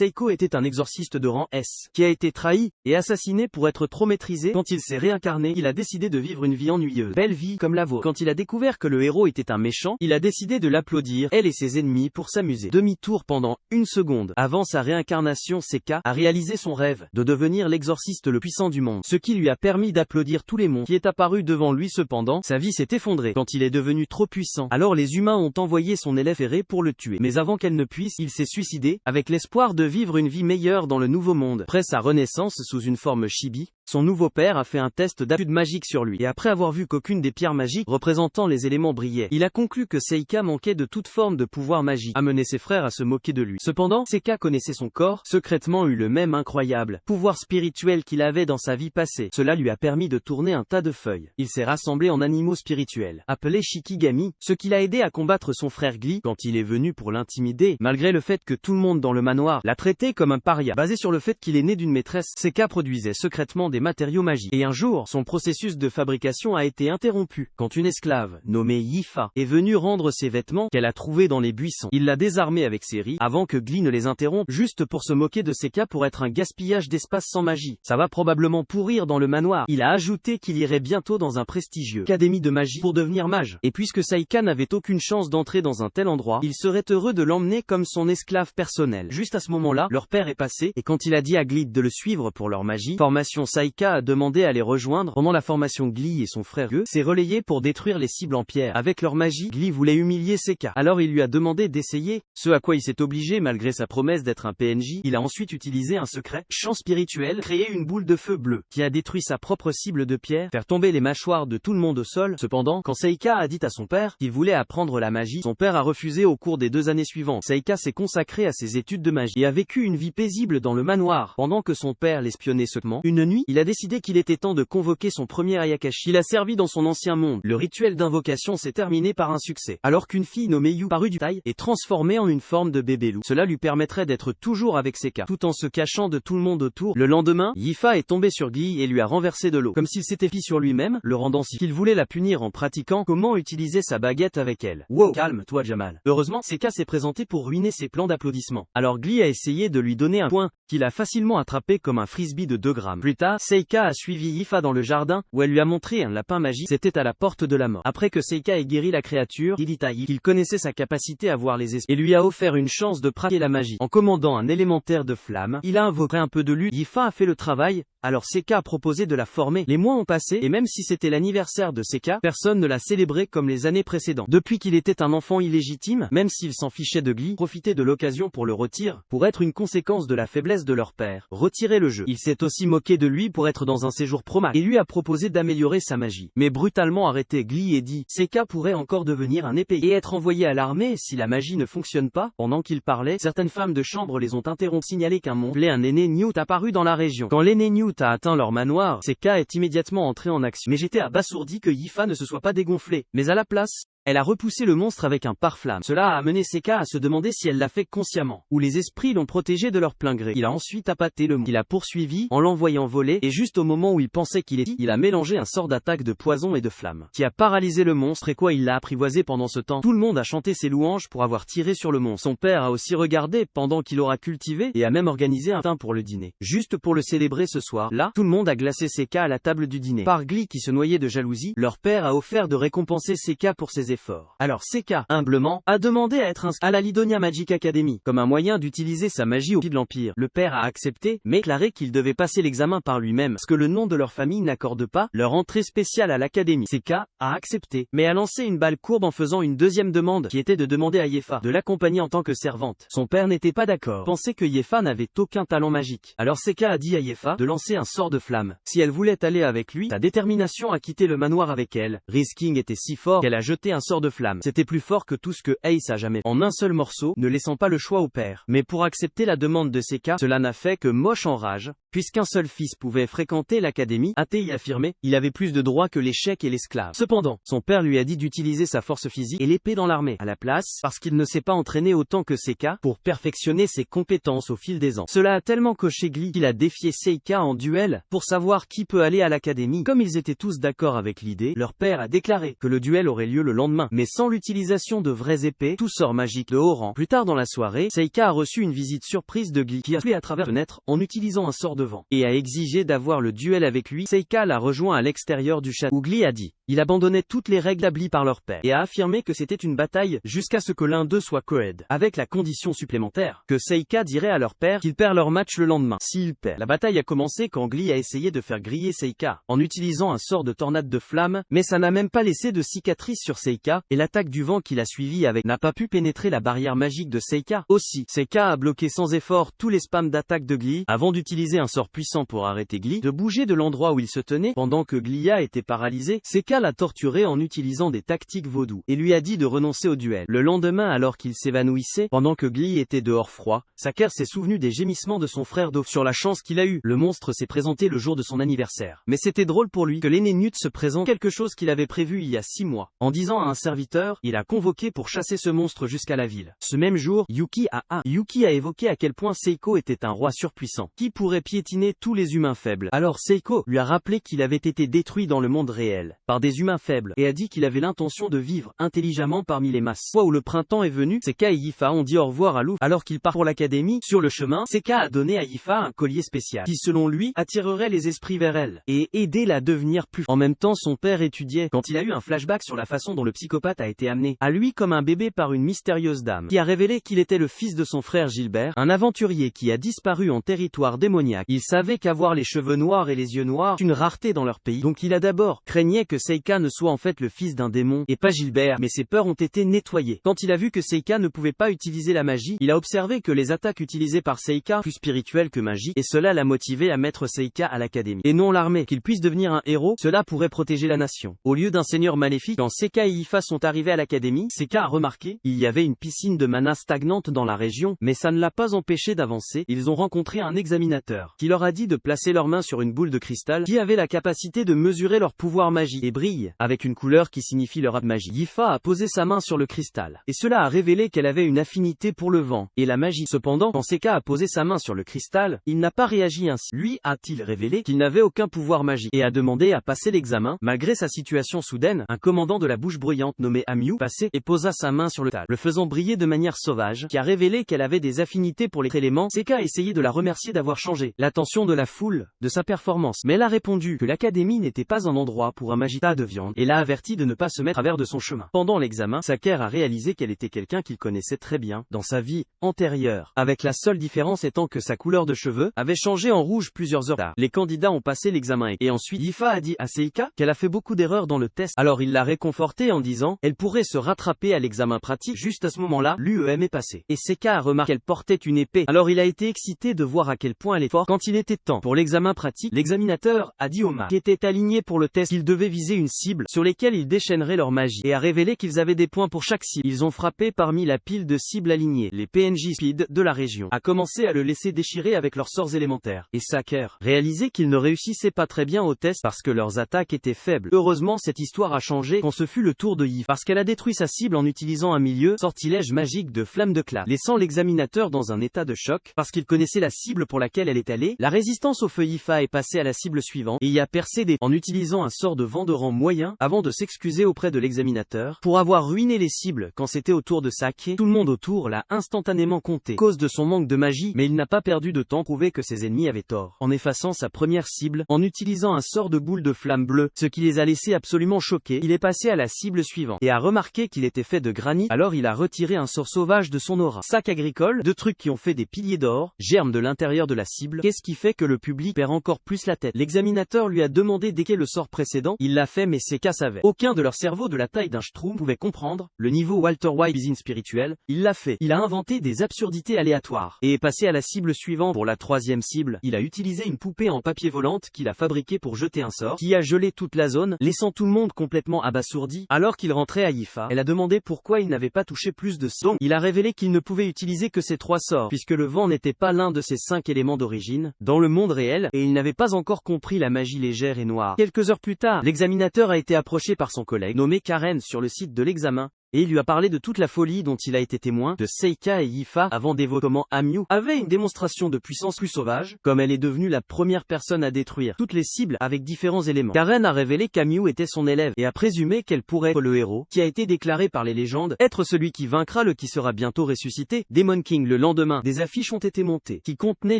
Seiko était un exorciste de rang S, qui a été trahi et assassiné pour être trop maîtrisé. Quand il s'est réincarné, il a décidé de vivre une vie ennuyeuse. Belle vie comme la vôtre. Quand il a découvert que le héros était un méchant, il a décidé de l'applaudir, elle et ses ennemis, pour s'amuser. Demi-tour pendant une seconde. Avant sa réincarnation, Seika a réalisé son rêve de devenir l'exorciste le puissant du monde, ce qui lui a permis d'applaudir tous les mondes qui est apparu devant lui. Cependant, sa vie s'est effondrée quand il est devenu trop puissant. Alors les humains ont envoyé son élève erré pour le tuer. Mais avant qu'elle ne puisse, il s'est suicidé, avec l'espoir de vivre une vie meilleure dans le nouveau monde. Après sa renaissance sous une forme chibi, son nouveau père a fait un test d'aptitude magique sur lui, et après avoir vu qu'aucune des pierres magiques représentant les éléments brillait, il a conclu que Seika manquait de toute forme de pouvoir magique, amené ses frères à se moquer de lui. Cependant, Seika connaissait son corps, secrètement eut le même incroyable pouvoir spirituel qu'il avait dans sa vie passée. Cela lui a permis de tourner un tas de feuilles. Il s'est rassemblé en animaux spirituels, appelés Shikigami, ce qui l'a aidé à combattre son frère Glee quand il est venu pour l'intimider, malgré le fait que tout le monde dans le manoir l'a traité comme un paria. Basé sur le fait qu'il est né d'une maîtresse, Seika produisait secrètement des matériaux magiques. Et un jour, son processus de fabrication a été interrompu, quand une esclave, nommée Yifa, est venue rendre ses vêtements qu'elle a trouvés dans les buissons. Il l'a désarmée avec ses ris, avant que Glee ne les interrompe, juste pour se moquer de Seika pour être un gaspillage d'espace sans magie. Ça va probablement pourrir dans le manoir. Il a ajouté qu'il irait bientôt dans un prestigieux académie de magie pour devenir mage. Et puisque Seika n'avait aucune chance d'entrer dans un tel endroit, il serait heureux de l'emmener comme son esclave personnel. Juste à ce moment-là, leur père est passé, et quand il a dit à Glee de le suivre pour leur magie, formation, Seika a demandé à les rejoindre. Pendant la formation, Glee et son frère Gue s'est relayé pour détruire les cibles en pierre. Avec leur magie, Glee voulait humilier Seika. Alors il lui a demandé d'essayer, ce à quoi il s'est obligé malgré sa promesse d'être un PNJ. Il a ensuite utilisé un secret champ spirituel, créé une boule de feu bleu, qui a détruit sa propre cible de pierre, faire tomber les mâchoires de tout le monde au sol. Cependant, quand Seika a dit à son père qu'il voulait apprendre la magie, son père a refusé au cours des 2 années suivantes. Seika s'est consacré à ses études de magie et a vécu une vie paisible dans le manoir. Pendant que son père l'espionnait secrètement, une nuit, il a décidé qu'il était temps de convoquer son premier Ayakashi. Il a servi dans son ancien monde. Le rituel d'invocation s'est terminé par un succès, alors qu'une fille nommée Yu parut du taille et transformée en une forme de bébé loup. Cela lui permettrait d'être toujours avec Seika, tout en se cachant de tout le monde autour. Le lendemain, Yifa est tombé sur Glee et lui a renversé de l'eau, comme s'il s'était fié sur lui-même, le rendant si qu'il voulait la punir en pratiquant comment utiliser sa baguette avec elle. Wow, calme-toi Jamal. Heureusement, Seika s'est présenté pour ruiner ses plans d'applaudissements. Alors Glee a essayé de lui donner un point, qu'il a facilement attrapé comme un frisbee de 2 grammes. Plus tard, Seika a suivi Yifa dans le jardin, où elle lui a montré un lapin magique. C'était à la porte de la mort. Après que Seika ait guéri la créature, il dit à Yi qu'il connaissait sa capacité à voir les esprits, et lui a offert une chance de pratiquer la magie. En commandant un élémentaire de flamme, il a invoqué un peu de lutte. Yifa a fait le travail, alors Seika a proposé de la former. Les mois ont passé, et même si c'était l'anniversaire de Seika, personne ne l'a célébré comme les années précédentes. Depuis qu'il était un enfant illégitime, même s'il s'en fichait de Glee, profiter de l'occasion pour le retirer, pour être une conséquence de la faiblesse de leur père. Retirer le jeu. Il s'est aussi moqué de lui pour être dans un séjour pro-magie, et lui a proposé d'améliorer sa magie. Mais brutalement arrêté Glee et dit, Seika pourrait encore devenir un épée et être envoyé à l'armée si la magie ne fonctionne pas. Pendant qu'il parlait, certaines femmes de chambre les ont interrompues, signalé qu'un monstre, un aîné Newt, apparu dans la région. Quand l'aîné Newt a atteint leur manoir, Seika est immédiatement entré en action. Mais j'étais abasourdi que Yifa ne se soit pas dégonflé. Mais à la place, elle a repoussé le monstre avec un pare-flamme. Cela a amené Seika à se demander si elle l'a fait consciemment, ou les esprits l'ont protégé de leur plein gré. Il a ensuite appâté le monstre. Il a poursuivi, en l'envoyant voler, et juste au moment où il pensait qu'il était, il a mélangé un sort d'attaque de poison et de flamme, qui a paralysé le monstre, et quoi il l'a apprivoisé pendant ce temps. Tout le monde a chanté ses louanges pour avoir tiré sur le monstre. Son père a aussi regardé pendant qu'il aura cultivé, et a même organisé un teint pour le dîner. Juste pour le célébrer ce soir-là, tout le monde a glacé Seika à la table du dîner. Par Glee qui se noyait de jalousie, leur père a offert de récompenser Seika pour ses efforts. Alors Seika, humblement, a demandé à être inscrit à la Lidonia Magic Academy, comme un moyen d'utiliser sa magie au pied de l'Empire. Le père a accepté, mais déclaré qu'il devait passer l'examen par lui-même, parce que le nom de leur famille n'accorde pas leur entrée spéciale à l'académie. Seika a accepté, mais a lancé une balle courbe en faisant une deuxième demande, qui était de demander à Yifa de l'accompagner en tant que servante. Son père n'était pas d'accord, pensait que Yifa n'avait aucun talent magique. Alors Seika a dit à Yifa de lancer un sort de flamme. Si elle voulait aller avec lui, sa détermination à quitter le manoir avec elle, Risking était si fort qu'elle a jeté un sort de flamme. C'était plus fort que tout ce que Ace a jamais fait, en un seul morceau, ne laissant pas le choix au père. Mais pour accepter la demande de Seika, cela n'a fait que moche en rage, puisqu'un seul fils pouvait fréquenter l'académie. Atei affirmait, il avait plus de droits que l'échec et l'esclave. Cependant, son père lui a dit d'utiliser sa force physique et l'épée dans l'armée, à la place, parce qu'il ne s'est pas entraîné autant que Seika, pour perfectionner ses compétences au fil des ans. Cela a tellement coché Glee qu'il a défié Seika en duel, pour savoir qui peut aller à l'académie. Comme ils étaient tous d'accord avec l'idée, leur père a déclaré que le duel aurait lieu le lendemain. lendemain. Mais sans l'utilisation de vraies épées, tout sort magique de haut rang. Plus tard dans la soirée, Seika a reçu une visite surprise de Glee, qui a appelé à travers la fenêtre, en utilisant un sort de vent, et a exigé d'avoir le duel avec lui. Seika l'a rejoint à l'extérieur du château, où Glee a dit. Il abandonnait toutes les règles établies par leur père, et a affirmé que c'était une bataille, jusqu'à ce que l'un d'eux soit coed, avec la condition supplémentaire, que Seika dirait à leur père qu'ils perdent leur match le lendemain, s'ils perdent. La bataille a commencé quand Glee a essayé de faire griller Seika, en utilisant un sort de tornade de flamme, mais ça n'a même pas laissé de cicatrice sur Seika, et l'attaque du vent qu'il a suivi avec n'a pas pu pénétrer la barrière magique de Seika. Aussi, Seika a bloqué sans effort tous les spams d'attaque de Glee, avant d'utiliser un sort puissant pour arrêter Glee de bouger de l'endroit où il se tenait, pendant que Glia était paralysé. Seika l'a torturé en utilisant des tactiques vaudou, et lui a dit de renoncer au duel. Le lendemain, alors qu'il s'évanouissait, pendant que Glee était dehors froid, Saker s'est souvenu des gémissements de son frère Dove sur la chance qu'il a eue. Le monstre s'est présenté le jour de son anniversaire. Mais c'était drôle pour lui que l'aîné Newt se présente, quelque chose qu'il avait prévu il y a 6 mois. En disant à un serviteur, il a convoqué pour chasser ce monstre jusqu'à la ville. Ce même jour, Yuki a évoqué à quel point Seiko était un roi surpuissant, qui pourrait piétiner tous les humains faibles. Alors Seiko lui a rappelé qu'il avait été détruit dans le monde réel, par des humains faibles, et a dit qu'il avait l'intention de vivre intelligemment parmi les masses. Fois où le printemps est venu, Seika et Yifa ont dit au revoir à Luffy, alors qu'il part pour l'académie. Sur le chemin, Seika a donné à Yifa un collier spécial, qui selon lui, attirerait les esprits vers elle, et aider-la à devenir plus. En même temps, son père étudiait, quand il a eu un flashback sur la façon dont le psychopathe a été amené à lui comme un bébé par une mystérieuse dame, qui a révélé qu'il était le fils de son frère Gilbert, un aventurier qui a disparu en territoire démoniaque. Il savait qu'avoir les cheveux noirs et les yeux noirs, une rareté dans leur pays, donc il a d'abord craignait que Seika ne soit en fait le fils d'un démon, et pas Gilbert, mais ses peurs ont été nettoyées. Quand il a vu que Seika ne pouvait pas utiliser la magie, il a observé que les attaques utilisées par Seika, plus spirituelles que magie, et cela l'a motivé à mettre Seika à l'académie, et non l'armée, qu'il puisse devenir un héros, cela pourrait protéger la nation. Au lieu d'un seigneur maléfique, quand Seika et Yifa sont arrivés à l'académie, Seika a remarqué, il y avait une piscine de mana stagnante dans la région, mais ça ne l'a pas empêché d'avancer. Ils ont rencontré un examinateur, qui leur a dit de placer leurs mains sur une boule de cristal, qui avait la capacité de mesurer leur pouvoir magique, et brille, avec une couleur qui signifie leur magie. Yifa a posé sa main sur le cristal, et cela a révélé qu'elle avait une affinité pour le vent, et la magie. Cependant, quand Seika a posé sa main sur le cristal, il n'a pas réagi ainsi. Lui a-t-il révélé qu'il n'avait aucun pouvoir magique, et a demandé à passer l'examen. Malgré sa situation soudaine, un commandant de la bouche bruyante nommé Amyu passait et posa sa main sur le tal, le faisant briller de manière sauvage, qui a révélé qu'elle avait des affinités pour les éléments. Seika a essayé de la remercier d'avoir changé l'attention de la foule, de sa performance, mais elle a répondu que l'académie n'était pas un endroit pour un magita de viande, et l'a averti de ne pas se mettre à travers de son chemin. Pendant l'examen, Saker a réalisé qu'elle était quelqu'un qu'il connaissait très bien, dans sa vie antérieure, avec la seule différence étant que sa couleur de cheveux avait changé en rouge plusieurs heures tard. Les candidats ont passé l'examen et ensuite Yifa a dit à Seika qu'elle a fait beaucoup d'erreurs dans le test, alors il l'a réconfortée en disant elle pourrait se rattraper à l'examen pratique. Juste à ce moment-là, l'UEM est passé, et Seika a remarqué qu'elle portait une épée, alors il a été excité de voir à quel point elle est forte. Quand il était temps pour l'examen pratique, l'examinateur a dit aux mages qui étaient alignés pour le test qu'ils devaient viser une cible sur lesquelles ils déchaîneraient leur magie, et a révélé qu'ils avaient des points pour chaque cible. Ils ont frappé parmi la pile de cibles alignées. Les PNJ Speed de la région a commencé à le laisser déchirer avec leurs sorts élémentaires, et Saker réalisait qu'ils ne réussissaient pas très bien au test parce que leurs attaques étaient faibles. Heureusement, cette histoire a changé quand ce fut le tour de Yifa, parce qu'elle a détruit sa cible en utilisant un milieu sortilège magique de flamme de classe, laissant l'examinateur dans un état de choc, parce qu'il connaissait la cible pour laquelle elle est allée. La résistance au feu. Yifa est passée à la cible suivante, et y a percé en utilisant un sort de vent de rang moyen, avant de s'excuser auprès de l'examinateur, pour avoir ruiné les cibles quand c'était au tour de Sake. Tout le monde autour l'a instantanément compté, à cause de son manque de magie, mais il n'a pas perdu de temps à prouver que ses ennemis avaient tort, en effaçant sa première cible, en utilisant un sort de boule de flamme bleue, ce qui les a laissés absolument choqués. Il est passé à la cible suivante, et a remarqué qu'il était fait de granit, alors il a retiré un sort sauvage de son aura. Sac agricole, deux trucs qui ont fait des piliers d'or, germent de l'intérieur de la cible. Qu'est-ce qui fait que le public perd encore plus la tête? L'examinateur lui a demandé d'équer le sort précédent, il l'a fait mais Seika savait. Aucun de leur cerveau de la taille d'un schtroumpf pouvait comprendre le niveau Walter White cuisine spirituelle. Il l'a fait. Il a inventé des absurdités aléatoires, et est passé à la cible suivante. Pour la troisième cible, il a utilisé une poupée en papier volante qu'il a fabriquée pour jeter un sort, qui a gelé toute la zone, laissant tout le monde complètement abasourdi. Alors qu'il rentrait à Yifa, elle a demandé pourquoi il n'avait pas touché plus de sorts. Il a révélé qu'il ne pouvait utiliser que ces 3 sorts, puisque le vent n'était pas l'un de ses 5 éléments d'origine, dans le monde réel, et il n'avait pas encore compris la magie légère et noire. Quelques heures plus tard, l'examinateur a été approché par son collègue, nommé Karen, sur le site de l'examen. et il lui a parlé de toute la folie dont il a été témoin de Seika et Yifa avant d'évoquer comment Amyu avait une démonstration de puissance plus sauvage, comme elle est devenue la première personne à détruire toutes les cibles avec différents éléments. Karen a révélé qu'Amyu était son élève et a présumé qu'elle pourrait être le héros, qui a été déclaré par les légendes être celui qui vaincra le qui sera bientôt ressuscité, Demon King. Le lendemain, des affiches ont été montées, qui contenaient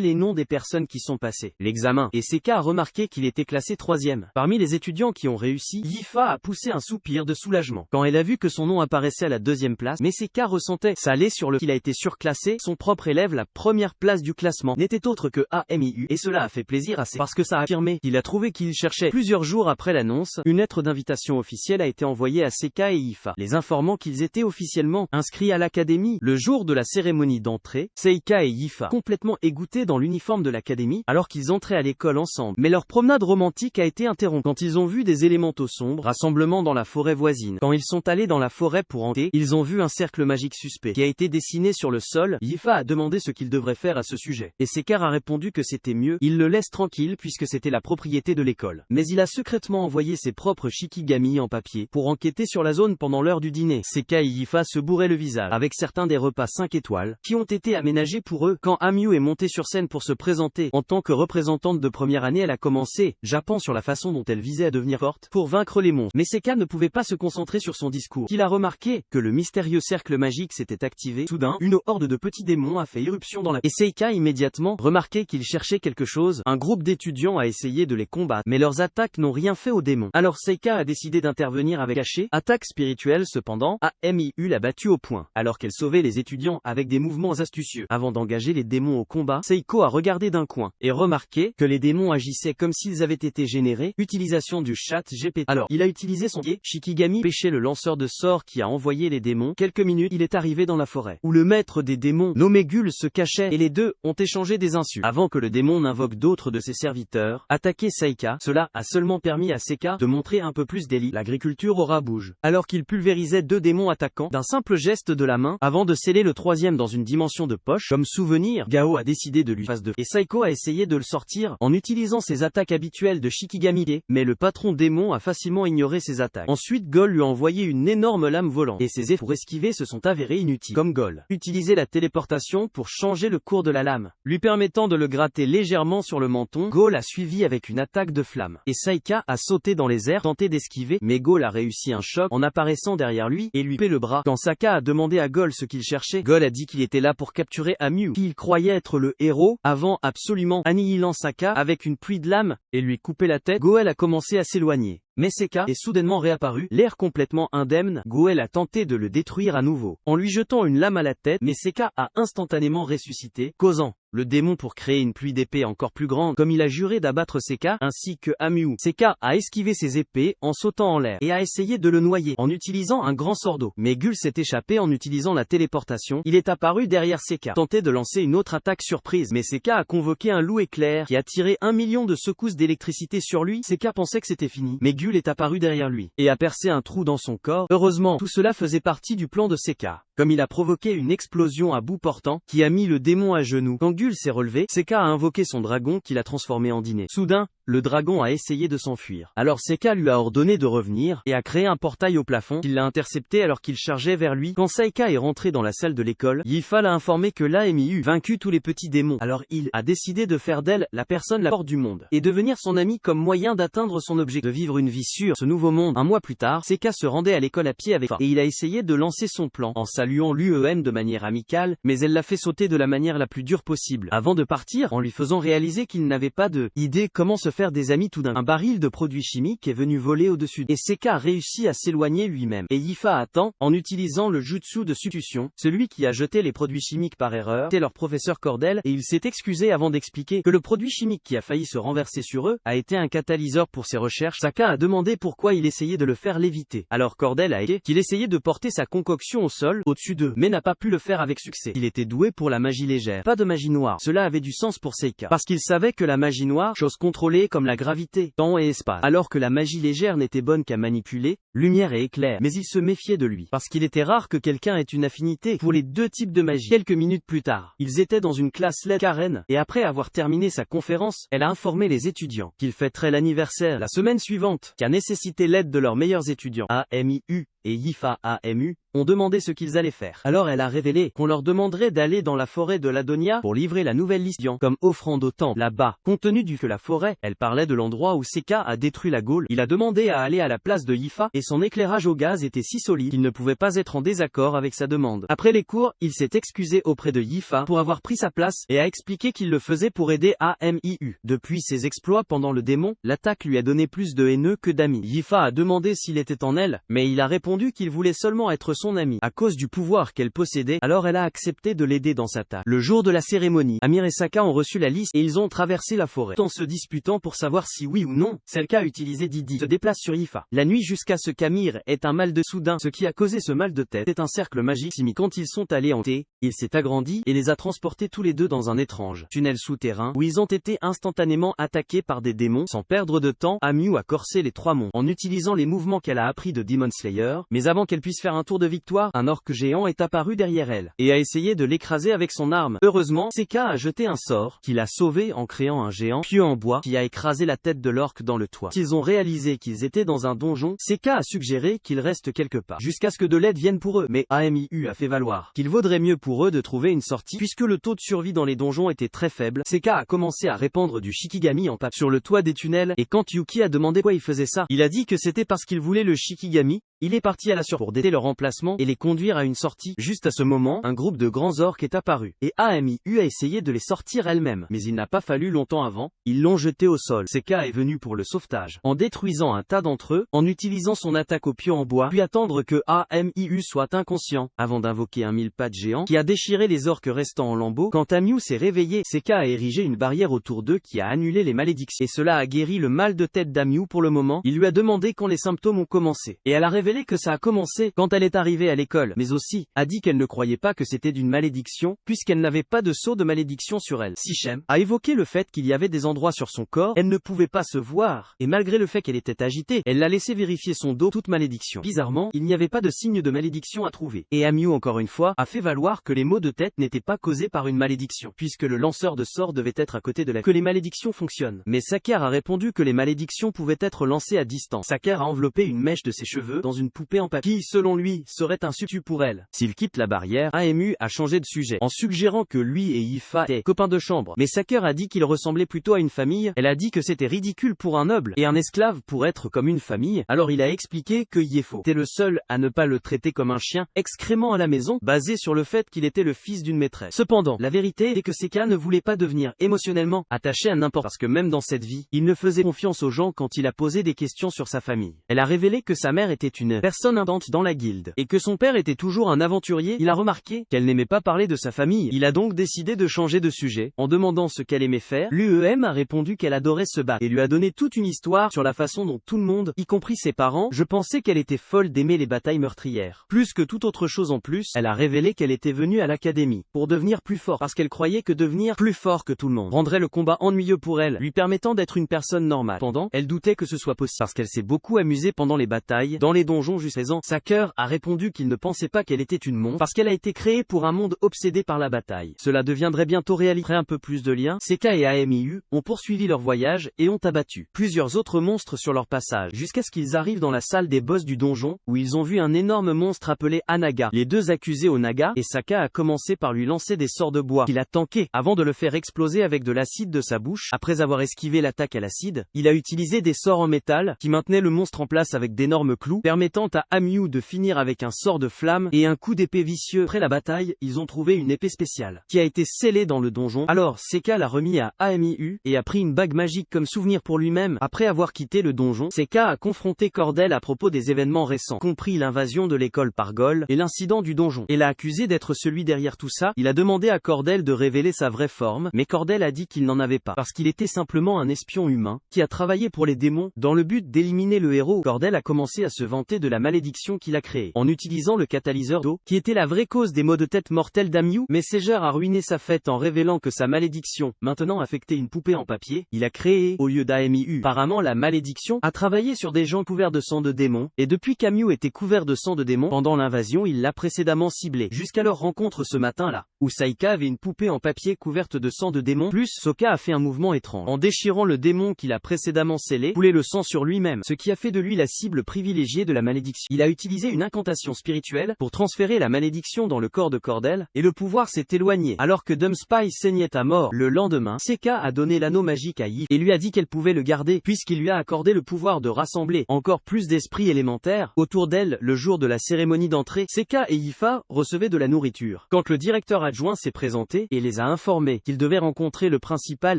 les noms des personnes qui sont passées l'examen, et Seika a remarqué qu'il était classé 3e. Parmi les étudiants qui ont réussi, Yifa a poussé un soupir de soulagement quand elle a vu que son nom apparaissait à la 2e place, mais Seika ressentait salé sur le qu'il a été surclassé. Son propre élève, la première place du classement, n'était autre que AMIU, et cela a fait plaisir à Seika parce que ça a affirmé qu'il a trouvé qu'il cherchait. Plusieurs jours après l'annonce, une lettre d'invitation officielle a été envoyée à Seika et Yifa, les informant qu'ils étaient officiellement inscrits à l'académie. Le jour de la cérémonie d'entrée, Seika et Yifa, complètement égouttés dans l'uniforme de l'académie, alors qu'ils entraient à l'école ensemble. Mais leur promenade romantique a été interrompue quand ils ont vu des élémentaux sombres rassemblement dans la forêt voisine. Quand ils sont allés dans la forêt pour entrer, ils ont vu un cercle magique suspect qui a été dessiné sur le sol. Yifa a demandé ce qu'il devrait faire à ce sujet, et Seika a répondu que c'était mieux, il le laisse tranquille puisque c'était la propriété de l'école. Mais il a secrètement envoyé ses propres shikigami en papier pour enquêter sur la zone pendant l'heure du dîner. Seika et Yifa se bourraient le visage avec certains des repas 5 étoiles qui ont été aménagés pour eux. Quand Amyu est montée sur scène pour se présenter en tant que représentante de première année, elle a commencé jappant sur la façon dont elle visait à devenir forte pour vaincre les monstres. Mais Seika ne pouvait pas se concentrer sur son discours. Il a remarqué que le mystérieux cercle magique s'était activé. Soudain, une horde de petits démons a fait irruption dans la... Et Seika a immédiatement remarqué qu'ils cherchaient quelque chose. Un groupe d'étudiants a essayé de les combattre, mais leurs attaques n'ont rien fait aux démons. Alors Seika a décidé d'intervenir avec Haché. Attaque spirituelle cependant, AMIU l'a battu au point, alors qu'elle sauvait les étudiants avec des mouvements astucieux. Avant d'engager les démons au combat, Seiko a regardé d'un coin et remarqué que les démons agissaient comme s'ils avaient été générés. Utilisation du chat GPT. Alors, il a utilisé son Shikigami, pêché le lanceur de sorts qui a envoyé les démons. Quelques minutes, il est arrivé dans la forêt, où le maître des démons, nommé Gul, se cachait, et les deux ont échangé des insultes. Avant que le démon n'invoque d'autres de ses serviteurs, attaquer Seika, cela a seulement permis à Seika de montrer un peu plus d'élite. L'agriculture aura bouge. Alors qu'il pulvérisait deux démons attaquants, d'un simple geste de la main, avant de sceller le troisième dans une dimension de poche, comme souvenir, Gao a décidé de lui faire deux, et Saiko a essayé de le sortir, en utilisant ses attaques habituelles de Shikigami, mais le patron démon a facilement ignoré ses attaques. Ensuite Gol lui a envoyé une énorme lame volante, et ses efforts pour esquiver se sont avérés inutiles. Comme Gol utilisait la téléportation pour changer le cours de la lame, lui permettant de le gratter légèrement sur le menton, Gol a suivi avec une attaque de flamme, et Saika a sauté dans les airs, tenté d'esquiver, mais Gol a réussi un choc en apparaissant derrière lui, et lui coupé le bras. Quand Saka a demandé à Gol ce qu'il cherchait, Gol a dit qu'il était là pour capturer Amyu, qui il croyait être le héros, avant absolument annihilant Saka avec une pluie de lames, et lui couper la tête. Goel a commencé à s'éloigner. Mais Seika est soudainement réapparu, l'air complètement indemne. Goel a tenté de le détruire à nouveau, en lui jetant une lame à la tête, mais Seika a instantanément ressuscité, causant le démon pour créer une pluie d'épées encore plus grande, comme il a juré d'abattre Seika, ainsi que Amyu. Seika a esquivé ses épées, en sautant en l'air, et a essayé de le noyer, en utilisant un grand sort d'eau. Mais Gul s'est échappé en utilisant la téléportation, il est apparu derrière Seika, tenté de lancer une autre attaque surprise, mais Seika a convoqué un loup éclair, qui a tiré 1 million de secousses d'électricité sur lui. Seika pensait que c'était fini, mais Gul est apparu derrière lui, et a percé un trou dans son corps. Heureusement, tout cela faisait partie du plan de Seika, comme il a provoqué une explosion à bout portant, qui a mis le démon à genoux. Quand Gul s'est relevé, Seika a invoqué son dragon qu'il a transformé en dîner. Soudain, le dragon a essayé de s'enfuir. Alors Seika lui a ordonné de revenir, et a créé un portail au plafond. Il l'a intercepté alors qu'il chargeait vers lui. Quand Seika est rentré dans la salle de l'école, Yifa l'a informé que l'AMIU vaincu tous les petits démons. Alors il a décidé de faire d'elle la personne la forte du monde, et devenir son ami comme moyen d'atteindre son objectif, de vivre une vie sur ce nouveau monde. Un mois plus tard, Seika se rendait à l'école à pied avec Fa, et il a essayé de lancer son plan, en saluant l'UEM de manière amicale, mais elle l'a fait sauter de la manière la plus dure possible, avant de partir, en lui faisant réaliser qu'il n'avait pas de idée comment se faire des amis tout d'un. Un baril de produits chimiques est venu voler au-dessus, et Seika a réussi à s'éloigner lui-même, et Yifa attend, en utilisant le jutsu de substitution. Celui qui a jeté les produits chimiques par erreur était leur professeur Cordel, et il s'est excusé avant d'expliquer que le produit chimique qui a failli se renverser sur eux a été un catalyseur pour ses recherches. Saka a demandé pourquoi il essayait de le faire léviter. Alors Cordel a dit qu'il essayait de porter sa concoction au sol, au-dessus d'eux, mais n'a pas pu le faire avec succès. Il était doué pour la magie légère, pas de magie noire. Cela avait du sens pour Seika, parce qu'il savait que la magie noire, chose contrôlée comme la gravité, temps et espace, alors que la magie légère n'était bonne qu'à manipuler lumière et éclair. Mais il se méfiait de lui, parce qu'il était rare que quelqu'un ait une affinité pour les deux types de magie. Quelques minutes plus tard, ils étaient dans une classe LED Karen, et après avoir terminé sa conférence, elle a informé les étudiants qu'ils fêteraient l'anniversaire la semaine suivante, qui a nécessité l'aide de leurs meilleurs étudiants. AMIU et Yifa AMU ont demandé ce qu'ils allaient faire. Alors elle a révélé qu'on leur demanderait d'aller dans la forêt de l'Adonia pour livrer la nouvelle liste comme offrande au temple là-bas. Compte tenu du que la forêt, elle parlait de l'endroit où Seka a détruit la Gaule, il a demandé à aller à la place de Yifa et son éclairage au gaz était si solide qu'il ne pouvait pas être en désaccord avec sa demande. Après les cours, il s'est excusé auprès de Yifa pour avoir pris sa place et a expliqué qu'il le faisait pour aider AMIU. Depuis ses exploits pendant le démon, l'attaque lui a donné plus de haineux que d'amis. Yifa a demandé s'il était en elle, mais il a répondu qu'il voulait seulement être son ami. À cause du pouvoir qu'elle possédait, alors elle a accepté de l'aider dans sa tâche. Le jour de la cérémonie, Amir et Saka ont reçu la liste et ils ont traversé la forêt, en se disputant pour savoir si oui ou non, Selka a utilisé Didi se déplace sur Yifa. La nuit jusqu'à ce qu'Amir ait un mal de soudain, ce qui a causé ce mal de tête est un cercle magique. Quand ils sont allés en thé, il s'est agrandi et les a transportés tous les deux dans un étrange tunnel souterrain où ils ont été instantanément attaqués par des démons. Sans perdre de temps, Amiu a corsé les 3 monstres en utilisant les mouvements qu'elle a appris de Demon Slayer, mais avant qu'elle puisse faire un tour de victoire, un orque géant est apparu derrière elle et a essayé de l'écraser avec son arme. Heureusement, Seka a jeté un sort qui l'a sauvé en créant un géant pieu en bois qui a écrasé la tête de l'orque dans le toit. Ils ont réalisé qu'ils étaient dans un donjon. Seka a suggéré qu'ils restent quelque part jusqu'à ce que de l'aide vienne pour eux, mais AMIU a fait valoir qu'il vaudrait mieux pour eux de trouver une sortie puisque le taux de survie dans les donjons était très faible. Seka a commencé à répandre du Shikigami en papier sur le toit des tunnels et quand Yuki a demandé pourquoi il faisait ça, il a dit que c'était parce qu'il voulait le Shikigami. Il est parti à la surprise pour aider leur emplacement et les conduire à une sortie. Juste à ce moment, un groupe de grands orques est apparu et AMIU a essayé de les sortir elle-même, mais il n'a pas fallu longtemps avant, ils l'ont jeté au sol. Seka est venu pour le sauvetage, en détruisant un tas d'entre eux, en utilisant son attaque au pieu en bois, puis attendre que AMIU soit inconscient, avant d'invoquer un mille-pattes géant qui a déchiré les orques restants en lambeaux. Quand Amiu s'est réveillé, Seka a érigé une barrière autour d'eux qui a annulé les malédictions, et cela a guéri le mal de tête d'Amiu pour le moment. Il lui a demandé quand les symptômes ont commencé, et elle a révélé que ça a commencé quand elle est arrivée à l'école, mais aussi a dit qu'elle ne croyait pas que c'était d'une malédiction, puisqu'elle n'avait pas de sceau de malédiction sur elle. Sichem a évoqué le fait qu'il y avait des endroits sur son corps, elle ne pouvait pas se voir, et malgré le fait qu'elle était agitée, elle l'a laissé vérifier son dos, toute malédiction. Bizarrement, il n'y avait pas de signe de malédiction à trouver. Et Amiu encore une fois, a fait valoir que les maux de tête n'étaient pas causés par une malédiction, puisque le lanceur de sorts devait être à côté de la que les malédictions fonctionnent. Mais Sakar a répondu que les malédictions pouvaient être lancées à distance. Sakar a enveloppé une mèche de ses cheveux dans une poupée en papier qui, selon lui, serait un substitut pour elle. S'il quitte la barrière, AMU a changé de sujet, en suggérant que lui et Yifa étaient copains de chambre. Mais Sakar a dit qu'il ressemblait plutôt à une famille, elle a dit que c'était ridicule pour un noble et un esclave pour être comme une famille, alors il a expliqué que Yefo était le seul à ne pas le traiter comme un chien, excrément à la maison, basé sur le fait qu'il était le fils d'une maîtresse. Cependant, la vérité est que Seka ne voulait pas devenir émotionnellement attaché à n'importe parce que même dans cette vie, il ne faisait confiance aux gens quand il a posé des questions sur sa famille. Elle a révélé que sa mère était une personne importante dans la guilde, et que son père était toujours un aventurier. Il a remarqué qu'elle n'aimait pas parler de sa famille. Il a donc décidé de changer de sujet, en demandant ce qu'elle aimait faire. L'UEM a répondu qu'elle adorait se battre, et lui a donné toute une histoire sur la façon dont tout le monde, y compris ses parents, je pensais qu'elle était folle d'aimer les batailles meurtrières. Plus que toute autre chose en plus, elle a révélé qu'elle était venue à l'académie pour devenir plus fort, parce qu'elle croyait que devenir plus fort que tout le monde rendrait le combat ennuyeux pour elle, lui permettant d'être une personne normale. Pendant, elle doutait que ce soit possible, parce qu'elle s'est beaucoup amusée pendant les batailles, dans les donjons jusqu'à présent. Sakar a répondu qu'il ne pensait pas qu'elle était une monstre, parce qu'elle a été créée pour un monde obsédé par la bataille. Cela deviendrait bientôt réalité. Après un peu plus de liens, Seka et AMIU ont poursuivi leur voyage, et ont abattu plusieurs autres monstres sur leur passage, jusqu'à ce qu'ils arrivent dans la salle des boss du donjon, où ils ont vu un énorme monstre appelé Anaga. Les deux accusés au Naga, et Saka a commencé par lui lancer des sorts de bois, qu'il a tanké, avant de le faire exploser avec de l'acide de sa bouche. Après avoir esquivé l'attaque à l'acide, il a utilisé des sorts en métal, qui maintenaient le monstre en place avec d'énormes clous, permettant à Amiu de finir avec un sort de flamme, et un coup d'épée vicieux. Après la bataille, ils ont trouvé une épée spéciale, qui a été scellée dans le donjon. Alors, Seka l'a remis à AMIU, et a pris une bague magique comme souvenir pour lui-même. Après avoir quitté le donjon, Seka a confronté Cordell à propos des événements récents, compris l'invasion de l'école par Gol, et l'incident du donjon, et l'a accusé d'être celui derrière tout ça. Il a demandé à Cordell de révéler sa vraie forme, mais Cordell a dit qu'il n'en avait pas, parce qu'il était simplement un espion humain, qui a travaillé pour les démons, dans le but d'éliminer le héros. Cordell a commencé à se vanter de la malédiction qu'il a créée, en utilisant le catalyseur d'eau, qui était la vraie cause des maux de tête mortels d'Amiu. Messenger a ruiné sa fête en révélant que sa malédiction, maintenant affectait une poupée en papier. Il a créé, au lieu d'AMIU, apparemment la malédiction, a travaillé sur des gens couverts de sang de démons, et depuis qu'Amiu était couvert de sang de démons, pendant l'invasion il l'a précédemment ciblé, jusqu'à leur rencontre ce matin-là, où Saika avait une poupée en papier couverte de sang de démons, plus Soka a fait un mouvement étrange, en déchirant le démon qu'il a précédemment scellé, couler le sang sur lui-même, ce qui a fait de lui la cible privilégiée de la la malédiction. Il a utilisé une incantation spirituelle pour transférer la malédiction dans le corps de Cordell, et le pouvoir s'est éloigné. Alors que Dumpspy saignait à mort, le lendemain, Seka a donné l'anneau magique à Eve et lui a dit qu'elle pouvait le garder, puisqu'il lui a accordé le pouvoir de rassembler encore plus d'esprits élémentaires autour d'elle. Le jour de la cérémonie d'entrée, Seka et Yifa recevaient de la nourriture. Quand le directeur adjoint s'est présenté et les a informés qu'ils devaient rencontrer le principal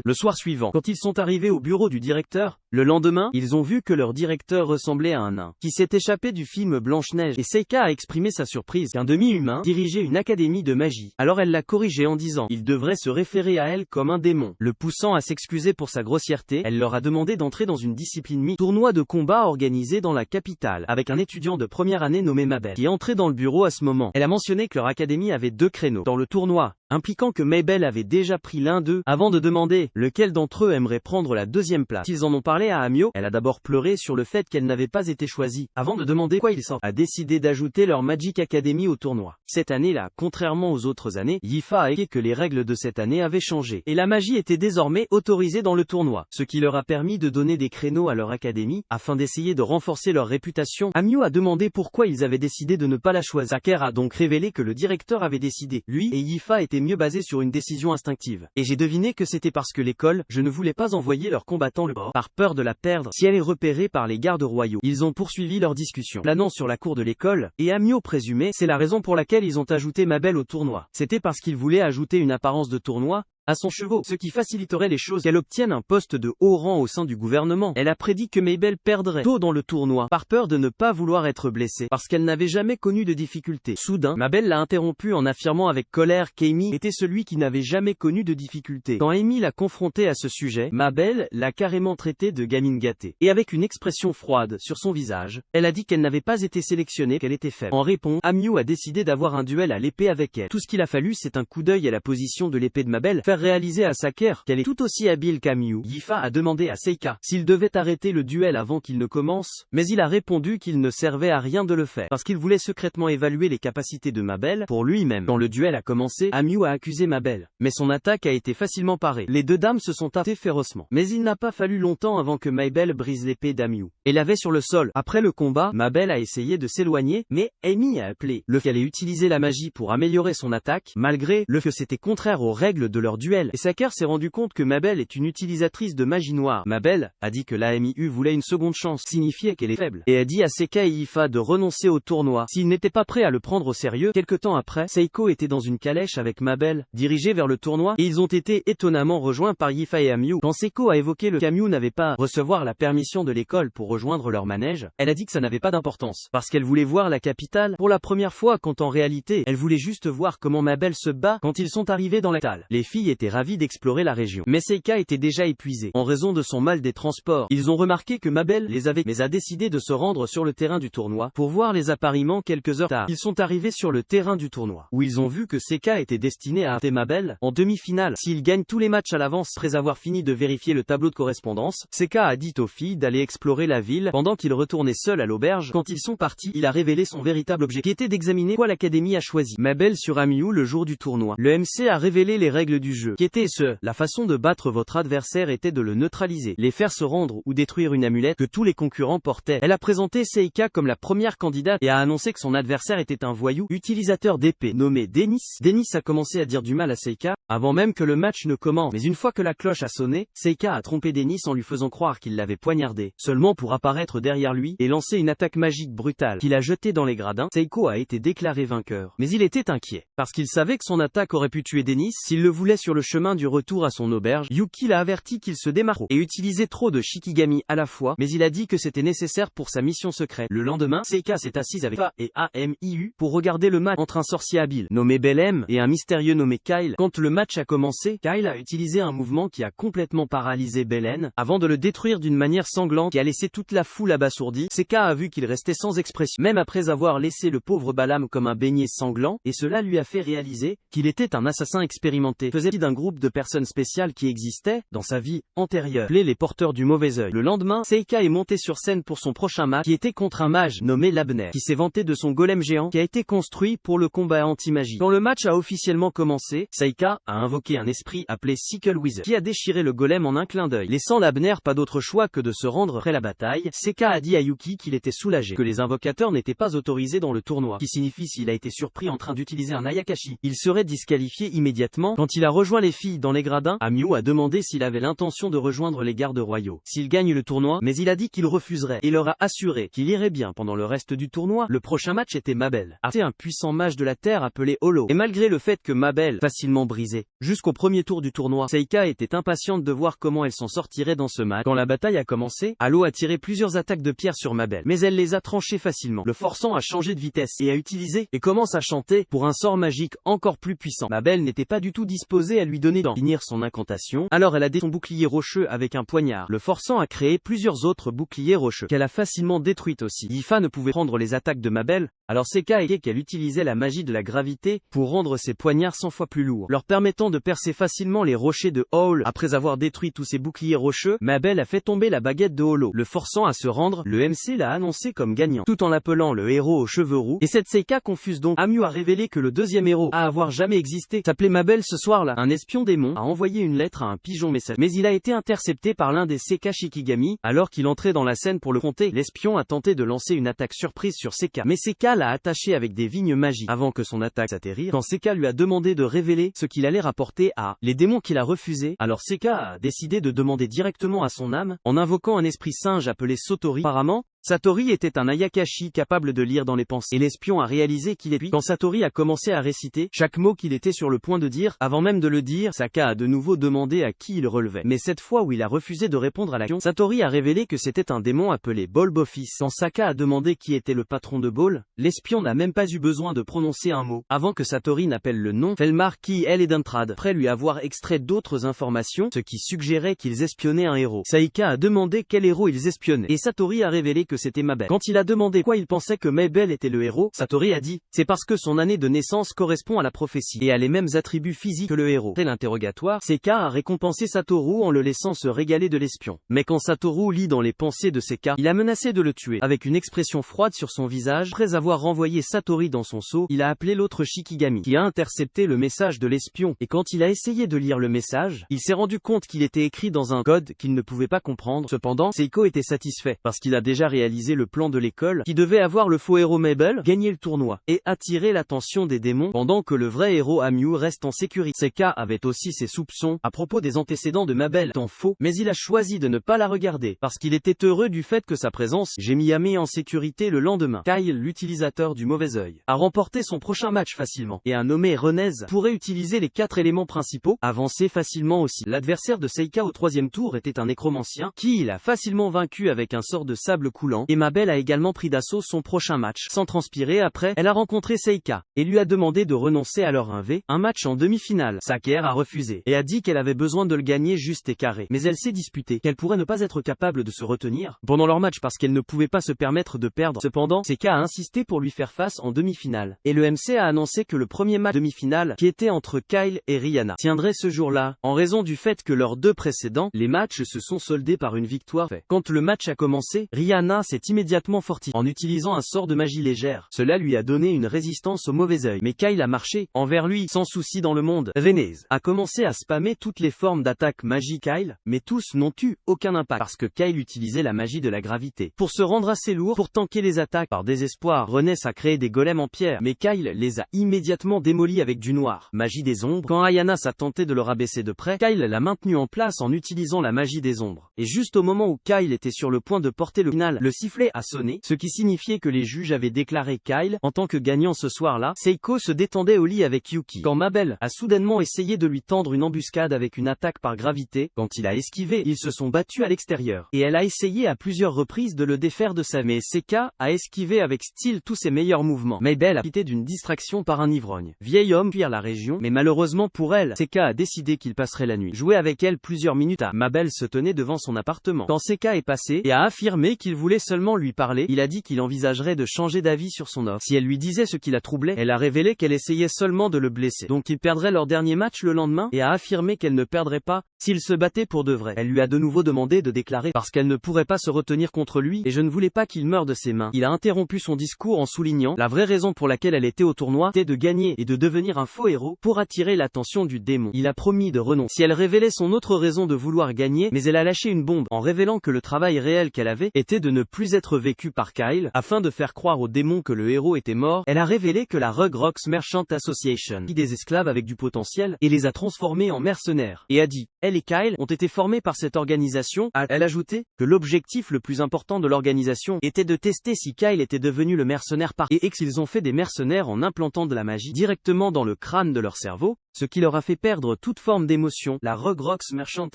le soir suivant, quand ils sont arrivés au bureau du directeur, le lendemain, ils ont vu que leur directeur ressemblait à un nain qui s'est échappé du film Blanche-Neige, et Seka a exprimé sa surprise qu'un demi-humain dirigeait une académie de magie. Alors elle l'a corrigé en disant il devrait se référer à elle comme un démon. Le poussant à s'excuser pour sa grossièreté, elle leur a demandé d'entrer dans une discipline mi-tournoi de combat organisé dans la capitale, avec un étudiant de première année nommé Mabel, qui est entré dans le bureau à ce moment. Elle a mentionné que leur académie avait 2 créneaux dans le tournoi, impliquant que Mabel avait déjà pris l'un d'eux, avant de demander lequel d'entre eux aimerait prendre la 2e place. Ils en ont parlé à Amio, elle a d'abord pleuré sur le fait qu'elle n'avait pas été choisie, avant de demander quoi ils s'en a décidé d'ajouter leur Magic Academy au tournoi. Cette année-là, contrairement aux autres années, Yifa a évoqué que les règles de cette année avaient changé, et la magie était désormais autorisée dans le tournoi, ce qui leur a permis de donner des créneaux à leur académie, afin d'essayer de renforcer leur réputation. Amio a demandé pourquoi ils avaient décidé de ne pas la choisir. Saker a donc révélé que le directeur avait décidé, lui et Yifa étaient mieux basés sur une décision instinctive. Et j'ai deviné que c'était parce que l'école, je ne voulais pas envoyer leurs combattants le bord, par peur de la perdre si elle est repérée par les gardes royaux. Ils ont poursuivi leur discussion, planant sur la cour de l'école, et Amio présumait c'est la raison pour laquelle ils ont ajouté Mabel au tournoi. C'était parce qu'ils voulaient ajouter une apparence de tournoi à son chevaux, ce qui faciliterait les choses, qu'elle obtienne un poste de haut rang au sein du gouvernement. Elle a prédit que Mabel perdrait tôt dans le tournoi, par peur de ne pas vouloir être blessée, parce qu'elle n'avait jamais connu de difficultés. Soudain, Mabel l'a interrompu en affirmant avec colère qu'Amy était celui qui n'avait jamais connu de difficultés. Quand Amy l'a confrontée à ce sujet, Mabel l'a carrément traitée de gamine gâtée. Et avec une expression froide sur son visage, elle a dit qu'elle n'avait pas été sélectionnée, qu'elle était faible. En réponse, Amio a décidé d'avoir un duel à l'épée avec elle. Tout ce qu'il a fallu, c'est un coup d'œil à la position de l'épée de Mabel, réaliser à Saker qu'elle est tout aussi habile qu'Amio. Yifa a demandé à Seika s'il devait arrêter le duel avant qu'il ne commence, mais il a répondu qu'il ne servait à rien de le faire, parce qu'il voulait secrètement évaluer les capacités de Mabel pour lui-même. Quand le duel a commencé, Amio a accusé Mabel, mais son attaque a été facilement parée. Les 2 dames se sont affrontées férocement, mais il n'a pas fallu longtemps avant que Mabel brise l'épée d'Amio et l'avait sur le sol. Après le combat, Mabel a essayé de s'éloigner, mais Amy a appelé le fait qu'elle ait utilisé la magie pour améliorer son attaque, malgré le fait que c'était contraire aux règles de leur duel. Et Saker s'est rendu compte que Mabel est une utilisatrice de magie noire. Mabel a dit que la MIU voulait une seconde chance, signifiait qu'elle est faible, et a dit à Seka et Yifa de renoncer au tournoi s'ils n'étaient pas prêts à le prendre au sérieux. Quelque temps après, Seiko était dans une calèche avec Mabel, dirigée vers le tournoi, et ils ont été étonnamment rejoints par Yifa et Amio. Quand Seiko a évoqué le Amio n'avait pas recevoir la permission de l'école pour rejoindre leur manège, elle a dit que ça n'avait pas d'importance, parce qu'elle voulait voir la capitale pour la première fois, quand en réalité, elle voulait juste voir comment Mabel se bat quand ils sont arrivés dans la salle. Les filles étaient ravies d'explorer la région, mais Seika était déjà épuisée en raison de son mal des transports. Ils ont remarqué que Mabel les avait, mais a décidé de se rendre sur le terrain du tournoi pour voir les appariements. Quelques heures tard, ils sont arrivés sur le terrain du tournoi, où ils ont vu que Seika était destiné à affronter Mabel en demi-finale s'il gagne tous les matchs à l'avance. Après avoir fini de vérifier le tableau de correspondance, Seika a dit aux filles d'aller explorer la ville pendant qu'il retournait seul à l'auberge. Quand ils sont partis, il a révélé son véritable objectif, qui était d'examiner quoi l'académie a choisi Mabel sur Amio le jour du tournoi. Le MC a révélé les règles du jeu, qui étaient la façon de battre votre adversaire était de le neutraliser, les faire se rendre ou détruire une amulette que tous les concurrents portaient. Elle a présenté Seika comme la première candidate et a annoncé que son adversaire était un voyou utilisateur d'épée nommé Dennis. Dennis a commencé à dire du mal à Seika avant même que le match ne commence, mais une fois que la cloche a sonné, Seika a trompé Dennis en lui faisant croire qu'il l'avait poignardé, seulement pour apparaître derrière lui et lancer une attaque magique brutale qu'il a jetée dans les gradins. Seiko a été déclaré vainqueur, mais il était inquiet parce qu'il savait que son attaque aurait pu tuer Dennis s'il le voulait sur le chemin du retour à son auberge. Yuki l'a averti qu'il se démarrait et utilisait trop de Shikigami à la fois, mais il a dit que c'était nécessaire pour sa mission secrète. Le lendemain, Seika s'est assise avec Fa et Amiu pour regarder le match entre un sorcier habile nommé Belem et un mystérieux nommé Kyle. Quand le match a commencé, Kyle a utilisé un mouvement qui a complètement paralysé Belen avant de le détruire d'une manière sanglante qui a laissé toute la foule abasourdie. Seika a vu qu'il restait sans expression, même après avoir laissé le pauvre Balam comme un beignet sanglant, et cela lui a fait réaliser qu'il était un assassin expérimenté, faisait partie d'un groupe de personnes spéciales qui existaient dans sa vie antérieure, appelés les porteurs du mauvais œil. Le lendemain, Seika est monté sur scène pour son prochain match, qui était contre un mage nommé Labner, qui s'est vanté de son golem géant qui a été construit pour le combat anti-magie. Quand le match a officiellement commencé, Seika a invoqué un esprit appelé Sickle Wizard, qui a déchiré le golem en un clin d'œil, laissant l'Abner pas d'autre choix que de se rendre après la bataille. Seka a dit à Yuki qu'il était soulagé, que les invocateurs n'étaient pas autorisés dans le tournoi, qui signifie s'il a été surpris en train d'utiliser un Ayakashi, il serait disqualifié immédiatement. Quand il a rejoint les filles dans les gradins, Amyu a demandé s'il avait l'intention de rejoindre les gardes royaux s'il gagne le tournoi, mais il a dit qu'il refuserait et leur a assuré qu'il irait bien pendant le reste du tournoi. Le prochain match était Mabel, un puissant mage de la terre appelé Holo, et malgré le fait que Mabel, facilement brisée, jusqu'au premier tour du tournoi, Seika était impatiente de voir comment elle s'en sortirait dans ce match. Quand la bataille a commencé, Holo a tiré plusieurs attaques de pierre sur Mabel, mais elle les a tranchées facilement, le forçant à changer de vitesse et à utiliser, et commence à chanter, pour un sort magique encore plus puissant. Mabel n'était pas du tout disposée à lui donner d'en finir son incantation, alors elle a détruit son bouclier rocheux avec un poignard, le forçant à créer plusieurs autres boucliers rocheux, qu'elle a facilement détruites aussi. Yifa ne pouvait prendre les attaques de Mabel, alors Seka a dit qu'elle utilisait la magie de la gravité pour rendre ses poignards 100 fois plus lourds, leur permettant de percer facilement les rochers de Holo. Après avoir détruit tous ses boucliers rocheux, Mabel a fait tomber la baguette de Holo, le forçant à se rendre. Le MC l'a annoncé comme gagnant, tout en l'appelant le héros aux cheveux roux, et cette Seka confuse donc. Amyu a révélé que le deuxième héros à avoir jamais existé s'appelait Mabel. Ce soir-là, un espion démon a envoyé une lettre à un pigeon message, mais il a été intercepté par l'un des Seka Shikigami, alors qu'il entrait dans la scène pour le compter. L'espion a tenté de lancer une attaque surprise sur Seka, mais Seka l'a attaché avec des vignes magiques avant que son attaque s'atterrisse. Quand Seka lui a demandé de révéler ce qu'il allait rapporter à les démons qu'il a refusé, alors Seka a décidé de demander directement à son âme, en invoquant un esprit singe appelé Sotori. Apparemment, Satori était un Ayakashi capable de lire dans les pensées, et l'espion a réalisé qu'il est lui. Quand Satori a commencé à réciter chaque mot qu'il était sur le point de dire, avant même de le dire, Saka a de nouveau demandé à qui il relevait. Mais cette fois où il a refusé de répondre à la question, Satori a révélé que c'était un démon appelé Bolbofis. Quand Saka a demandé qui était le patron de Bol, l'espion n'a même pas eu besoin de prononcer un mot, avant que Satori n'appelle le nom Felmar qui elle est d'Entrad, après lui avoir extrait d'autres informations, ce qui suggérait qu'ils espionnaient un héros. Saika a demandé quel héros ils espionnaient, et Satori a révélé que c'était Mabel. Quand il a demandé quoi il pensait que Mabel était le héros, Satori a dit, c'est parce que son année de naissance correspond à la prophétie, et a les mêmes attributs physiques que le héros. Après l'interrogatoire, Seka a récompensé Satoru en le laissant se régaler de l'espion. Mais quand Satoru lit dans les pensées de Seka, il a menacé de le tuer. Avec une expression froide sur son visage, après avoir renvoyé Satori dans son seau, il a appelé l'autre Shikigami, qui a intercepté le message de l'espion, et quand il a essayé de lire le message, il s'est rendu compte qu'il était écrit dans un code qu'il ne pouvait pas comprendre. Cependant, Seiko était satisfait, parce qu'il a déjà réalisé le plan de l'école, qui devait avoir le faux héros Mabel gagner le tournoi, et attirer l'attention des démons, pendant que le vrai héros Amyu reste en sécurité. Seka avait aussi ses soupçons, à propos des antécédents de Mabel, étant faux, mais il a choisi de ne pas la regarder, parce qu'il était heureux du fait que sa présence, j'ai mis Yame en sécurité le lendemain. Kyle, l'utilisateur du mauvais œil, a remporté son prochain match facilement, et un nommé Renez pourrait utiliser les 4 éléments principaux, avancer facilement aussi. L'adversaire de Seika au 3e tour était un nécromancien, qui il a facilement vaincu avec un sort de sable coulant, et Mabel a également pris d'assaut son prochain match. Sans transpirer après, elle a rencontré Seika, et lui a demandé de renoncer à leur 1v, un match en demi-finale. Saker a refusé, et a dit qu'elle avait besoin de le gagner juste et carré. Mais elle s'est disputée, qu'elle pourrait ne pas être capable de se retenir pendant leur match parce qu'elle ne pouvait pas se permettre de perdre. Cependant, Seika a insisté pour lui faire face en demi-finale, et le MC a annoncé que le premier match demi-finale, qui était entre Kyle et Rihanna, tiendrait ce jour-là, en raison du fait que leurs 2 précédents, les matchs se sont soldés par une victoire. Quand le match a commencé, Rihanna s'est immédiatement fortifiée en utilisant un sort de magie légère. Cela lui a donné une résistance au mauvais œil, mais Kyle a marché envers lui sans souci dans le monde. Renez a commencé à spammer toutes les formes d'attaque magie Kyle, mais tous n'ont eu aucun impact parce que Kyle utilisait la magie de la gravité pour se rendre assez lourd pour tanker les attaques. Par désespoir, Renez a créé des golems en pierre, mais Kyle les a immédiatement démolis avec du noir, magie des ombres. Quand Ayanas a tenté de le rabaisser de près, Kyle l'a maintenu en place en utilisant la magie des ombres. Et juste au moment où Kyle était sur le point de porter le final, le sifflet a sonné, ce qui signifiait que les juges avaient déclaré Kyle en tant que gagnant ce soir-là. Seiko se détendait au lit avec Yuki, quand Mabel a soudainement essayé de lui tendre une embuscade avec une attaque par gravité. Quand il a esquivé, ils se sont battus à l'extérieur, et elle a essayé à plusieurs reprises de le défaire de sa main. Seka a esquivé avec style tous ses meilleurs mouvements. Mabel a profité d'une distraction par un ivrogne, vieil homme, fuir la région, mais malheureusement pour elle, Seka a décidé qu'il passerait la nuit. Jouer avec elle plusieurs minutes à Mabel se tenait devant son appartement quand Seka est passé et a affirmé qu'il voulait seulement lui parler, il a dit qu'il envisagerait de changer d'avis sur son offre. Si elle lui disait ce qui la troublait, elle a révélé qu'elle essayait seulement de le blesser. Donc ils perdraient leur dernier match le lendemain, et a affirmé qu'elle ne perdrait pas s'il se battait pour de vrai. Elle lui a de nouveau demandé de déclarer parce qu'elle ne pourrait pas se retenir contre lui et je ne voulais pas qu'il meure de ses mains. Il a interrompu son discours en soulignant la vraie raison pour laquelle elle était au tournoi était de gagner et de devenir un faux héros pour attirer l'attention du démon. Il a promis de renoncer si elle révélait son autre raison de vouloir gagner, mais elle a lâché une bombe en révélant que le travail réel qu'elle avait était de ne plus être vécu par Kyle afin de faire croire au démon que le héros était mort. Elle a révélé que la Rug Rocks Merchant Association prit des esclaves avec du potentiel et les a transformés en mercenaires et a dit elle et Kyle ont été formés par cette organisation. Elle a ajouté que l'objectif le plus important de l'organisation était de tester si Kyle était devenu le mercenaire parfait et qu'ils ont fait des mercenaires en implantant de la magie directement dans le crâne de leur cerveau, ce qui leur a fait perdre toute forme d'émotion. La Rug Rocks Merchant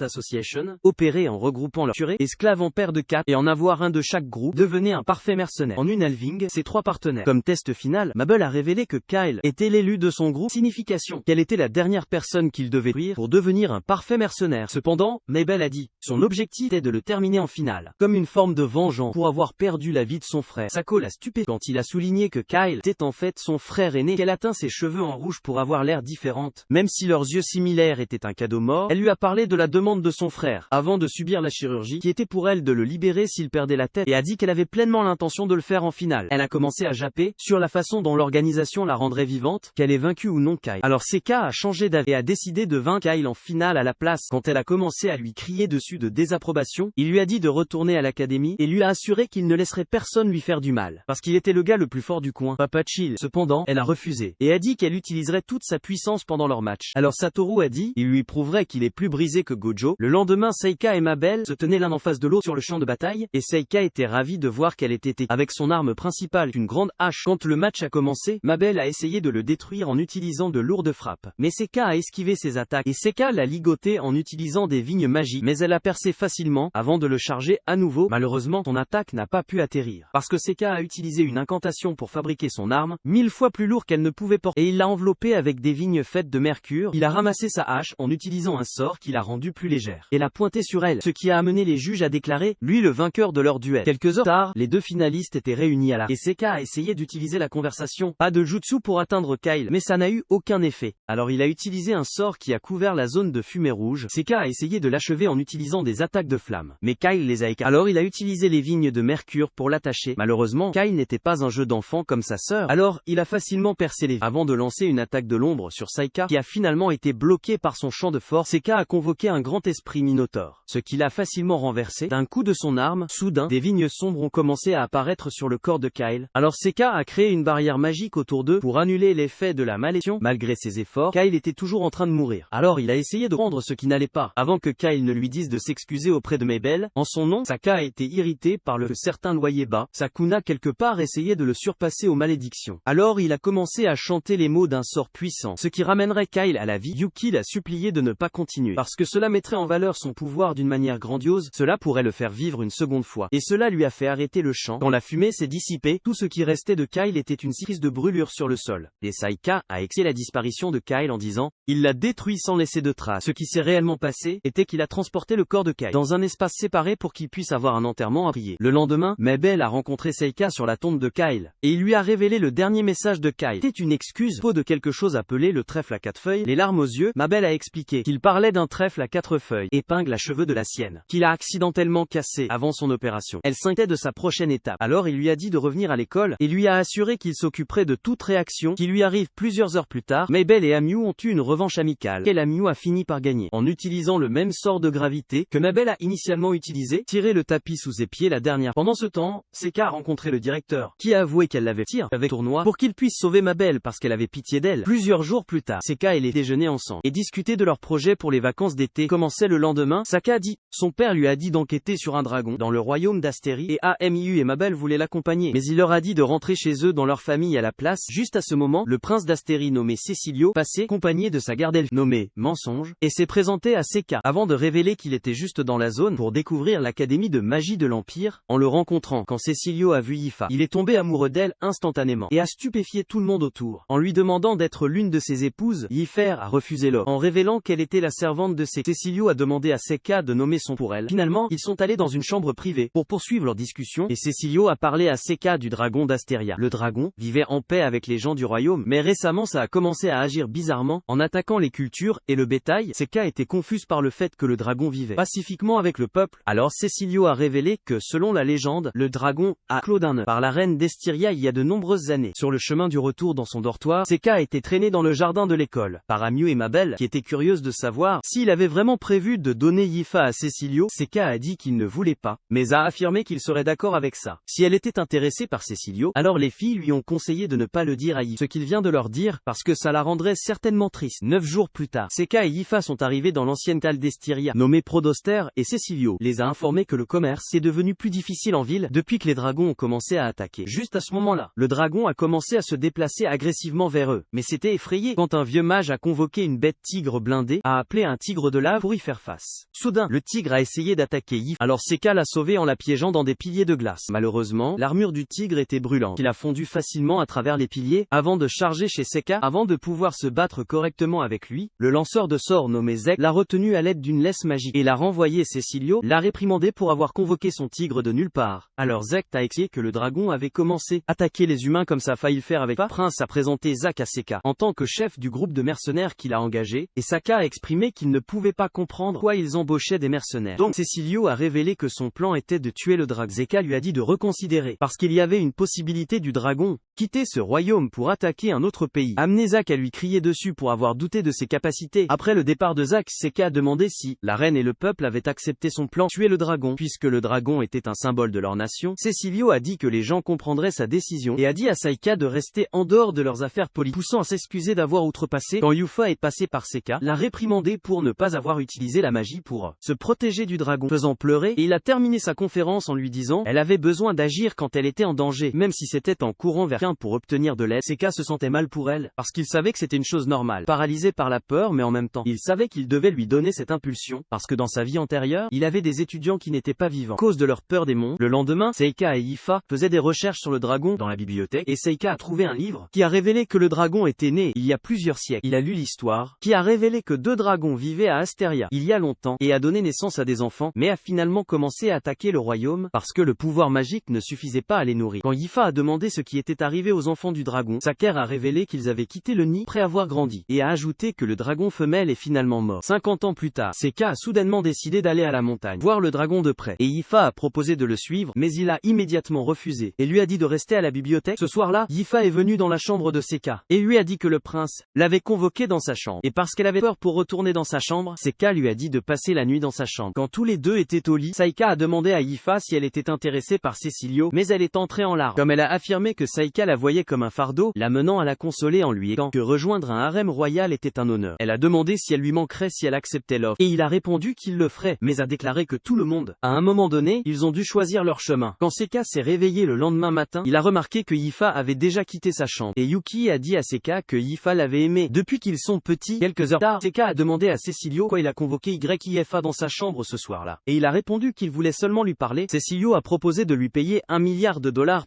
Association opérait en regroupant leurs tueurs esclaves en paires de 4 et en avoir un de chaque groupe devenait un parfait mercenaire. En unalving ses 3 partenaires. Comme test final, Mabel a révélé que Kyle était l'élu de son groupe, signification qu'elle était la dernière personne qu'il devait tuer pour devenir un parfait mercenaire. Cependant, Mabel a dit son objectif est de le terminer en finale, comme une forme de vengeance pour avoir perdu la vie de son frère. Sako l'a stupéfait quand il a souligné que Kyle était en fait son frère aîné, qu'elle a teint ses cheveux en rouge pour avoir l'air différente. Même si leurs yeux similaires étaient un cadeau mort, elle lui a parlé de la demande de son frère, avant de subir la chirurgie, qui était pour elle de le libérer s'il perdait la tête, et a dit qu'elle avait pleinement l'intention de le faire en finale. Elle a commencé à japper sur la façon dont l'organisation la rendrait vivante, qu'elle ait vaincu ou non Kyle. Alors Seka a changé d'avis et a décidé de vaincre Kyle en finale à la place. Quand elle a commencé à lui crier dessus de désapprobation, il lui a dit de retourner à l'académie et lui a assuré qu'il ne laisserait personne lui faire du mal, parce qu'il était le gars le plus fort du coin. Papa Chill. Cependant, elle a refusé, et a dit qu'elle utiliserait toute sa puissance pendant leur match. Alors Satoru a dit, il lui prouverait qu'il est plus brisé que Gojo. Le lendemain, Seika et Mabel se tenaient l'un en face de l'autre sur le champ de bataille, et Seika était ravie de voir qu'elle était avec son arme principale, une grande hache. Quand le match a commencé, Mabel a essayé de le détruire en utilisant de lourdes frappes. Mais Seika a esquivé ses attaques, et Seika l'a ligoté en utilisant des vignes magiques, mais elle a percé facilement, avant de le charger à nouveau. Malheureusement, son attaque n'a pas pu atterrir, parce que Seika a utilisé une incantation pour fabriquer son arme, 1000 fois plus lourd qu'elle ne pouvait porter, et il l'a enveloppée avec des vignes faites de mercure. Il a ramassé sa hache en utilisant un sort qui l'a rendue plus légère, et l'a pointé sur elle, ce qui a amené les juges à déclarer, lui le vainqueur de leur duel. Quelques heures tard, les deux finalistes étaient réunis à la, et Seika a essayé d'utiliser la conversation, pas de jutsu pour atteindre Kyle, mais ça n'a eu aucun effet. Alors il a utilisé un sort qui a couvert la zone de fumée rouge. Seika a essayé de l'achever en utilisant des attaques de flammes, mais Kyle les a écartées. Alors il a utilisé les vignes de mercure pour l'attacher. Malheureusement, Kyle n'était pas un jeu d'enfant comme sa sœur, alors il a facilement percé les vignes. Avant de lancer une attaque de l'ombre sur Seika, qui a finalement été bloquée par son champ de force, Seika a convoqué un grand esprit minotaure, ce qui l'a facilement renversé. D'un coup de son arme, soudain, des vignes sombres ont commencé à apparaître sur le corps de Kyle. Alors Seika a créé une barrière magique autour d'eux pour annuler l'effet de la malédiction. Malgré ses efforts, Kyle était toujours en train de mourir. Alors il a essayé de prendre ce qui n'allait pas, avant que Kyle ne lui dise de s'excuser auprès de Mabel. En son nom, Saka a été irrité par le certain loyer bas. Sakuna quelque part essayait de le surpasser aux malédictions. Alors il a commencé à chanter les mots d'un sort puissant, ce qui ramènerait Kyle à la vie. Yuki l'a supplié de ne pas continuer, parce que cela mettrait en valeur son pouvoir d'une manière grandiose, cela pourrait le faire vivre une seconde fois. Et cela lui a fait arrêter le chant. Quand la fumée s'est dissipée, tout ce qui restait de Kyle était une cicatrice de brûlure sur le sol. Et Saika a expliqué la disparition de Kyle en disant, il l'a détruit sans laisser de traces. Ce qui s'est réellement passé était qu'il a transporté le corps de Kyle dans un espace séparé pour qu'il puisse avoir un enterrement à prier. Le lendemain, Mabel a rencontré Seika sur la tombe de Kyle, et il lui a révélé le dernier message de Kyle. C'était une excuse, faux de quelque chose appelé le trèfle à 4 feuilles. Les larmes aux yeux, Mabel a expliqué qu'il parlait d'un trèfle à 4 feuilles, épingle à cheveux de la sienne, qu'il a accidentellement cassé avant son opération. Elle s'inquiétait de sa prochaine étape. Alors il lui a dit de revenir à l'école, et lui a assuré qu'il s'occuperait de toute réaction qui lui arrive. Plusieurs heures plus tard, Mabel et Amyu ont eu une revanche amicale, qu'elle Amyu a fini par gagner, en utilisant le même sort de gravité que Mabel a initialement utilisé, tirer le tapis sous ses pieds la dernière. Pendant ce temps, Seka a rencontré le directeur, qui a avoué qu'elle l'avait tiré avec tournoi pour qu'il puisse sauver Mabel parce qu'elle avait pitié d'elle. Plusieurs jours plus tard, Seka et les déjeunaient ensemble, et discutaient de leur projet pour les vacances d'été. Commençait le lendemain, Saka a dit, son père lui a dit d'enquêter sur un dragon dans le royaume d'Astérie, et Amiu et Mabel voulaient l'accompagner, mais il leur a dit de rentrer chez eux dans leur famille à la place. Juste à ce moment, le prince d'Astérie nommé Cecilio passait, accompagné de sa garde elfe nommée Mensonge, et s'est présenté à Seka, avant de révéler qu'il était juste dans la zone pour découvrir l'académie de magie de l'Empire. En le rencontrant, quand Cecilio a vu Yifa, il est tombé amoureux d'elle instantanément, et a stupéfié tout le monde autour. En lui demandant d'être l'une de ses épouses, Yifer a refusé l'offre, en révélant qu'elle était la servante de Seka. Cecilio a demandé à Seka de nommer son pour elle. Finalement, ils sont allés dans une chambre privée pour poursuivre poursuivent leur discussion, et Cecilio a parlé à Seka du dragon d'Astéria. Le dragon vivait en paix avec les gens du royaume, mais récemment ça a commencé à agir bizarrement, en attaquant les cultures et le bétail. Seka était confuse par le fait que le dragon vivait pacifiquement avec le peuple. Alors Cecilio a révélé que, selon la légende, le dragon a clos d'un œuf par la reine d'Estyria il y a de nombreuses années. Sur le chemin du retour dans son dortoir, Seka a été traîné dans le jardin de l'école par Amiu et Mabel, qui étaient curieuses de savoir s'il avait vraiment prévu de donner Yifa à Cecilio. Seka a dit qu'il ne voulait pas, mais a affirmé qu'il serait d'accord avec ça. Si elle était intéressée par Cecilio, alors les filles lui ont conseillé de ne pas le dire à Yifa, ce qu'il vient de leur dire, parce que ça la rendrait certainement triste. 9 jours plus tard, Seka et Yifa sont arrivés dans l'ancienne cale d'Estyria, nommée Prodoster, et Cecilio les a informés que le commerce est devenu plus difficile en ville depuis que les dragons ont commencé à attaquer. Juste à ce moment-là, le dragon a commencé à se déplacer agressivement vers eux, mais c'était effrayé quand un vieux mage a convoqué une bête tigre blindée, a appelé un tigre de lave pour y faire face. Soudain, le tigre a essayé d'attaquer Yifa, alors Seka l'a sauvé en la piégeant dans des piliers de glace. Malheureusement, l'armure du tigre était brûlante. Il a fondu facilement à travers les piliers, avant de charger chez Seka. Avant de pouvoir se battre correctement avec lui, le lanceur de sorts nommé Zek l'a retenu à l'aide d'une laisse magique, et l'a renvoyé. Cecilio l'a réprimandé pour avoir convoqué son tigre de nulle part. Alors Zek a expliqué que le dragon avait commencé à attaquer les humains comme ça a failli le faire avec Prince a présenté Zak à Seka en tant que chef du groupe de mercenaires qu'il a engagé, et Seka a exprimé qu'il ne pouvait pas comprendre pourquoi ils embauchaient des mercenaires. Donc Cecilio a révélé que son plan était de tuer le dragon. Seka lui a dit de reconsidérer, parce qu'il y avait une possibilité du dragon quitter ce royaume pour attaquer un autre pays. Amener Zak à lui crier dessus pour avoir douté de ses capacités. Après le départ de Zak, Seka a demandé si la reine et le peuple avaient accepté son plan, tuer le dragon, puisque le dragon était un symbole de leur nation. Cecilio a dit que les gens comprendraient sa décision, et a dit à Seka de rester en dehors de leurs affaires politiques, poussant à s'excuser d'avoir outrepassé. Quand Yufa est passé par Seka, l'a réprimandé pour ne pas avoir utilisé la magie pour se protéger du dragon, faisant pleurer, et il a terminé sa conférence en lui disant elle avait besoin d'agir quand elle était en danger, même si c'était en courant vers quelqu'un pour obtenir de l'aide. Seka se sentait mal pour elle, parce qu'il savait que c'était une chose normale, paralysé par la peur, mais en même temps, il savait qu'il devait lui donner cette impulsion, parce que dans sa vie antérieure, il avait des étudiants qui n'étaient pas vivants, à cause de leur peur des monstres. Le lendemain, Seka et Yifa faisaient des recherches sur le dragon dans la bibliothèque, et Seka a trouvé un livre qui a révélé que le dragon était né il y a plusieurs siècles. Il a lu l'histoire, qui a révélé que 2 dragons vivaient à Astéria il y a longtemps, et a donné naissance à des enfants, mais a finalement commencé à attaquer le royaume, parce que le pouvoir magique ne suffisait pas à les nourrir. Quand Yifa a demandé ce qui était arrivé aux enfants du dragon, Saker a révélé qu'ils avaient quitté le nid après avoir grandi, et a ajouté que le dragon femelle est finalement mort. 50 ans plus tard, Seka a soudainement décidé d'aller à la montagne, voir le dragon de près, et Yifa a proposé de le suivre, mais il a immédiatement refusé, et lui a dit de rester à la bibliothèque. Ce soir-là, Yifa est venu dans la chambre de Seka, et lui a dit que le prince l'avait convoqué dans sa chambre, et parce qu'elle avait peur pour retourner dans sa chambre, Seka lui a dit de passer la nuit dans sa chambre. Quand tous les deux étaient au lit, Seka a demandé à Yifa si elle était intéressée par Cecilio, mais elle est entrée en larmes. Comme elle a affirmé que Seka la voyait comme un fardeau, l'amenant à la consoler en lui disant que rejoindre un harem royal était un honneur. Elle a demandé si elle lui manquerait si elle acceptait l'offre, et il a répondu qu'il le ferait, mais a déclaré que tout le monde, à un moment donné, ils ont dû choisir leur chemin. Quand Seka s'est réveillé le lendemain matin, il a remarqué que Yifa avait déjà quitté sa chambre, et Yuki a dit à Seka que Yifa l'avait aimé depuis qu'ils sont petits. Quelques heures tard, Seka a demandé à Cecilio pourquoi il a convoqué Yifa dans sa chambre ce soir-là, et il a répondu qu'il voulait seulement lui parler. Cecilio a proposé de lui payer $1 milliard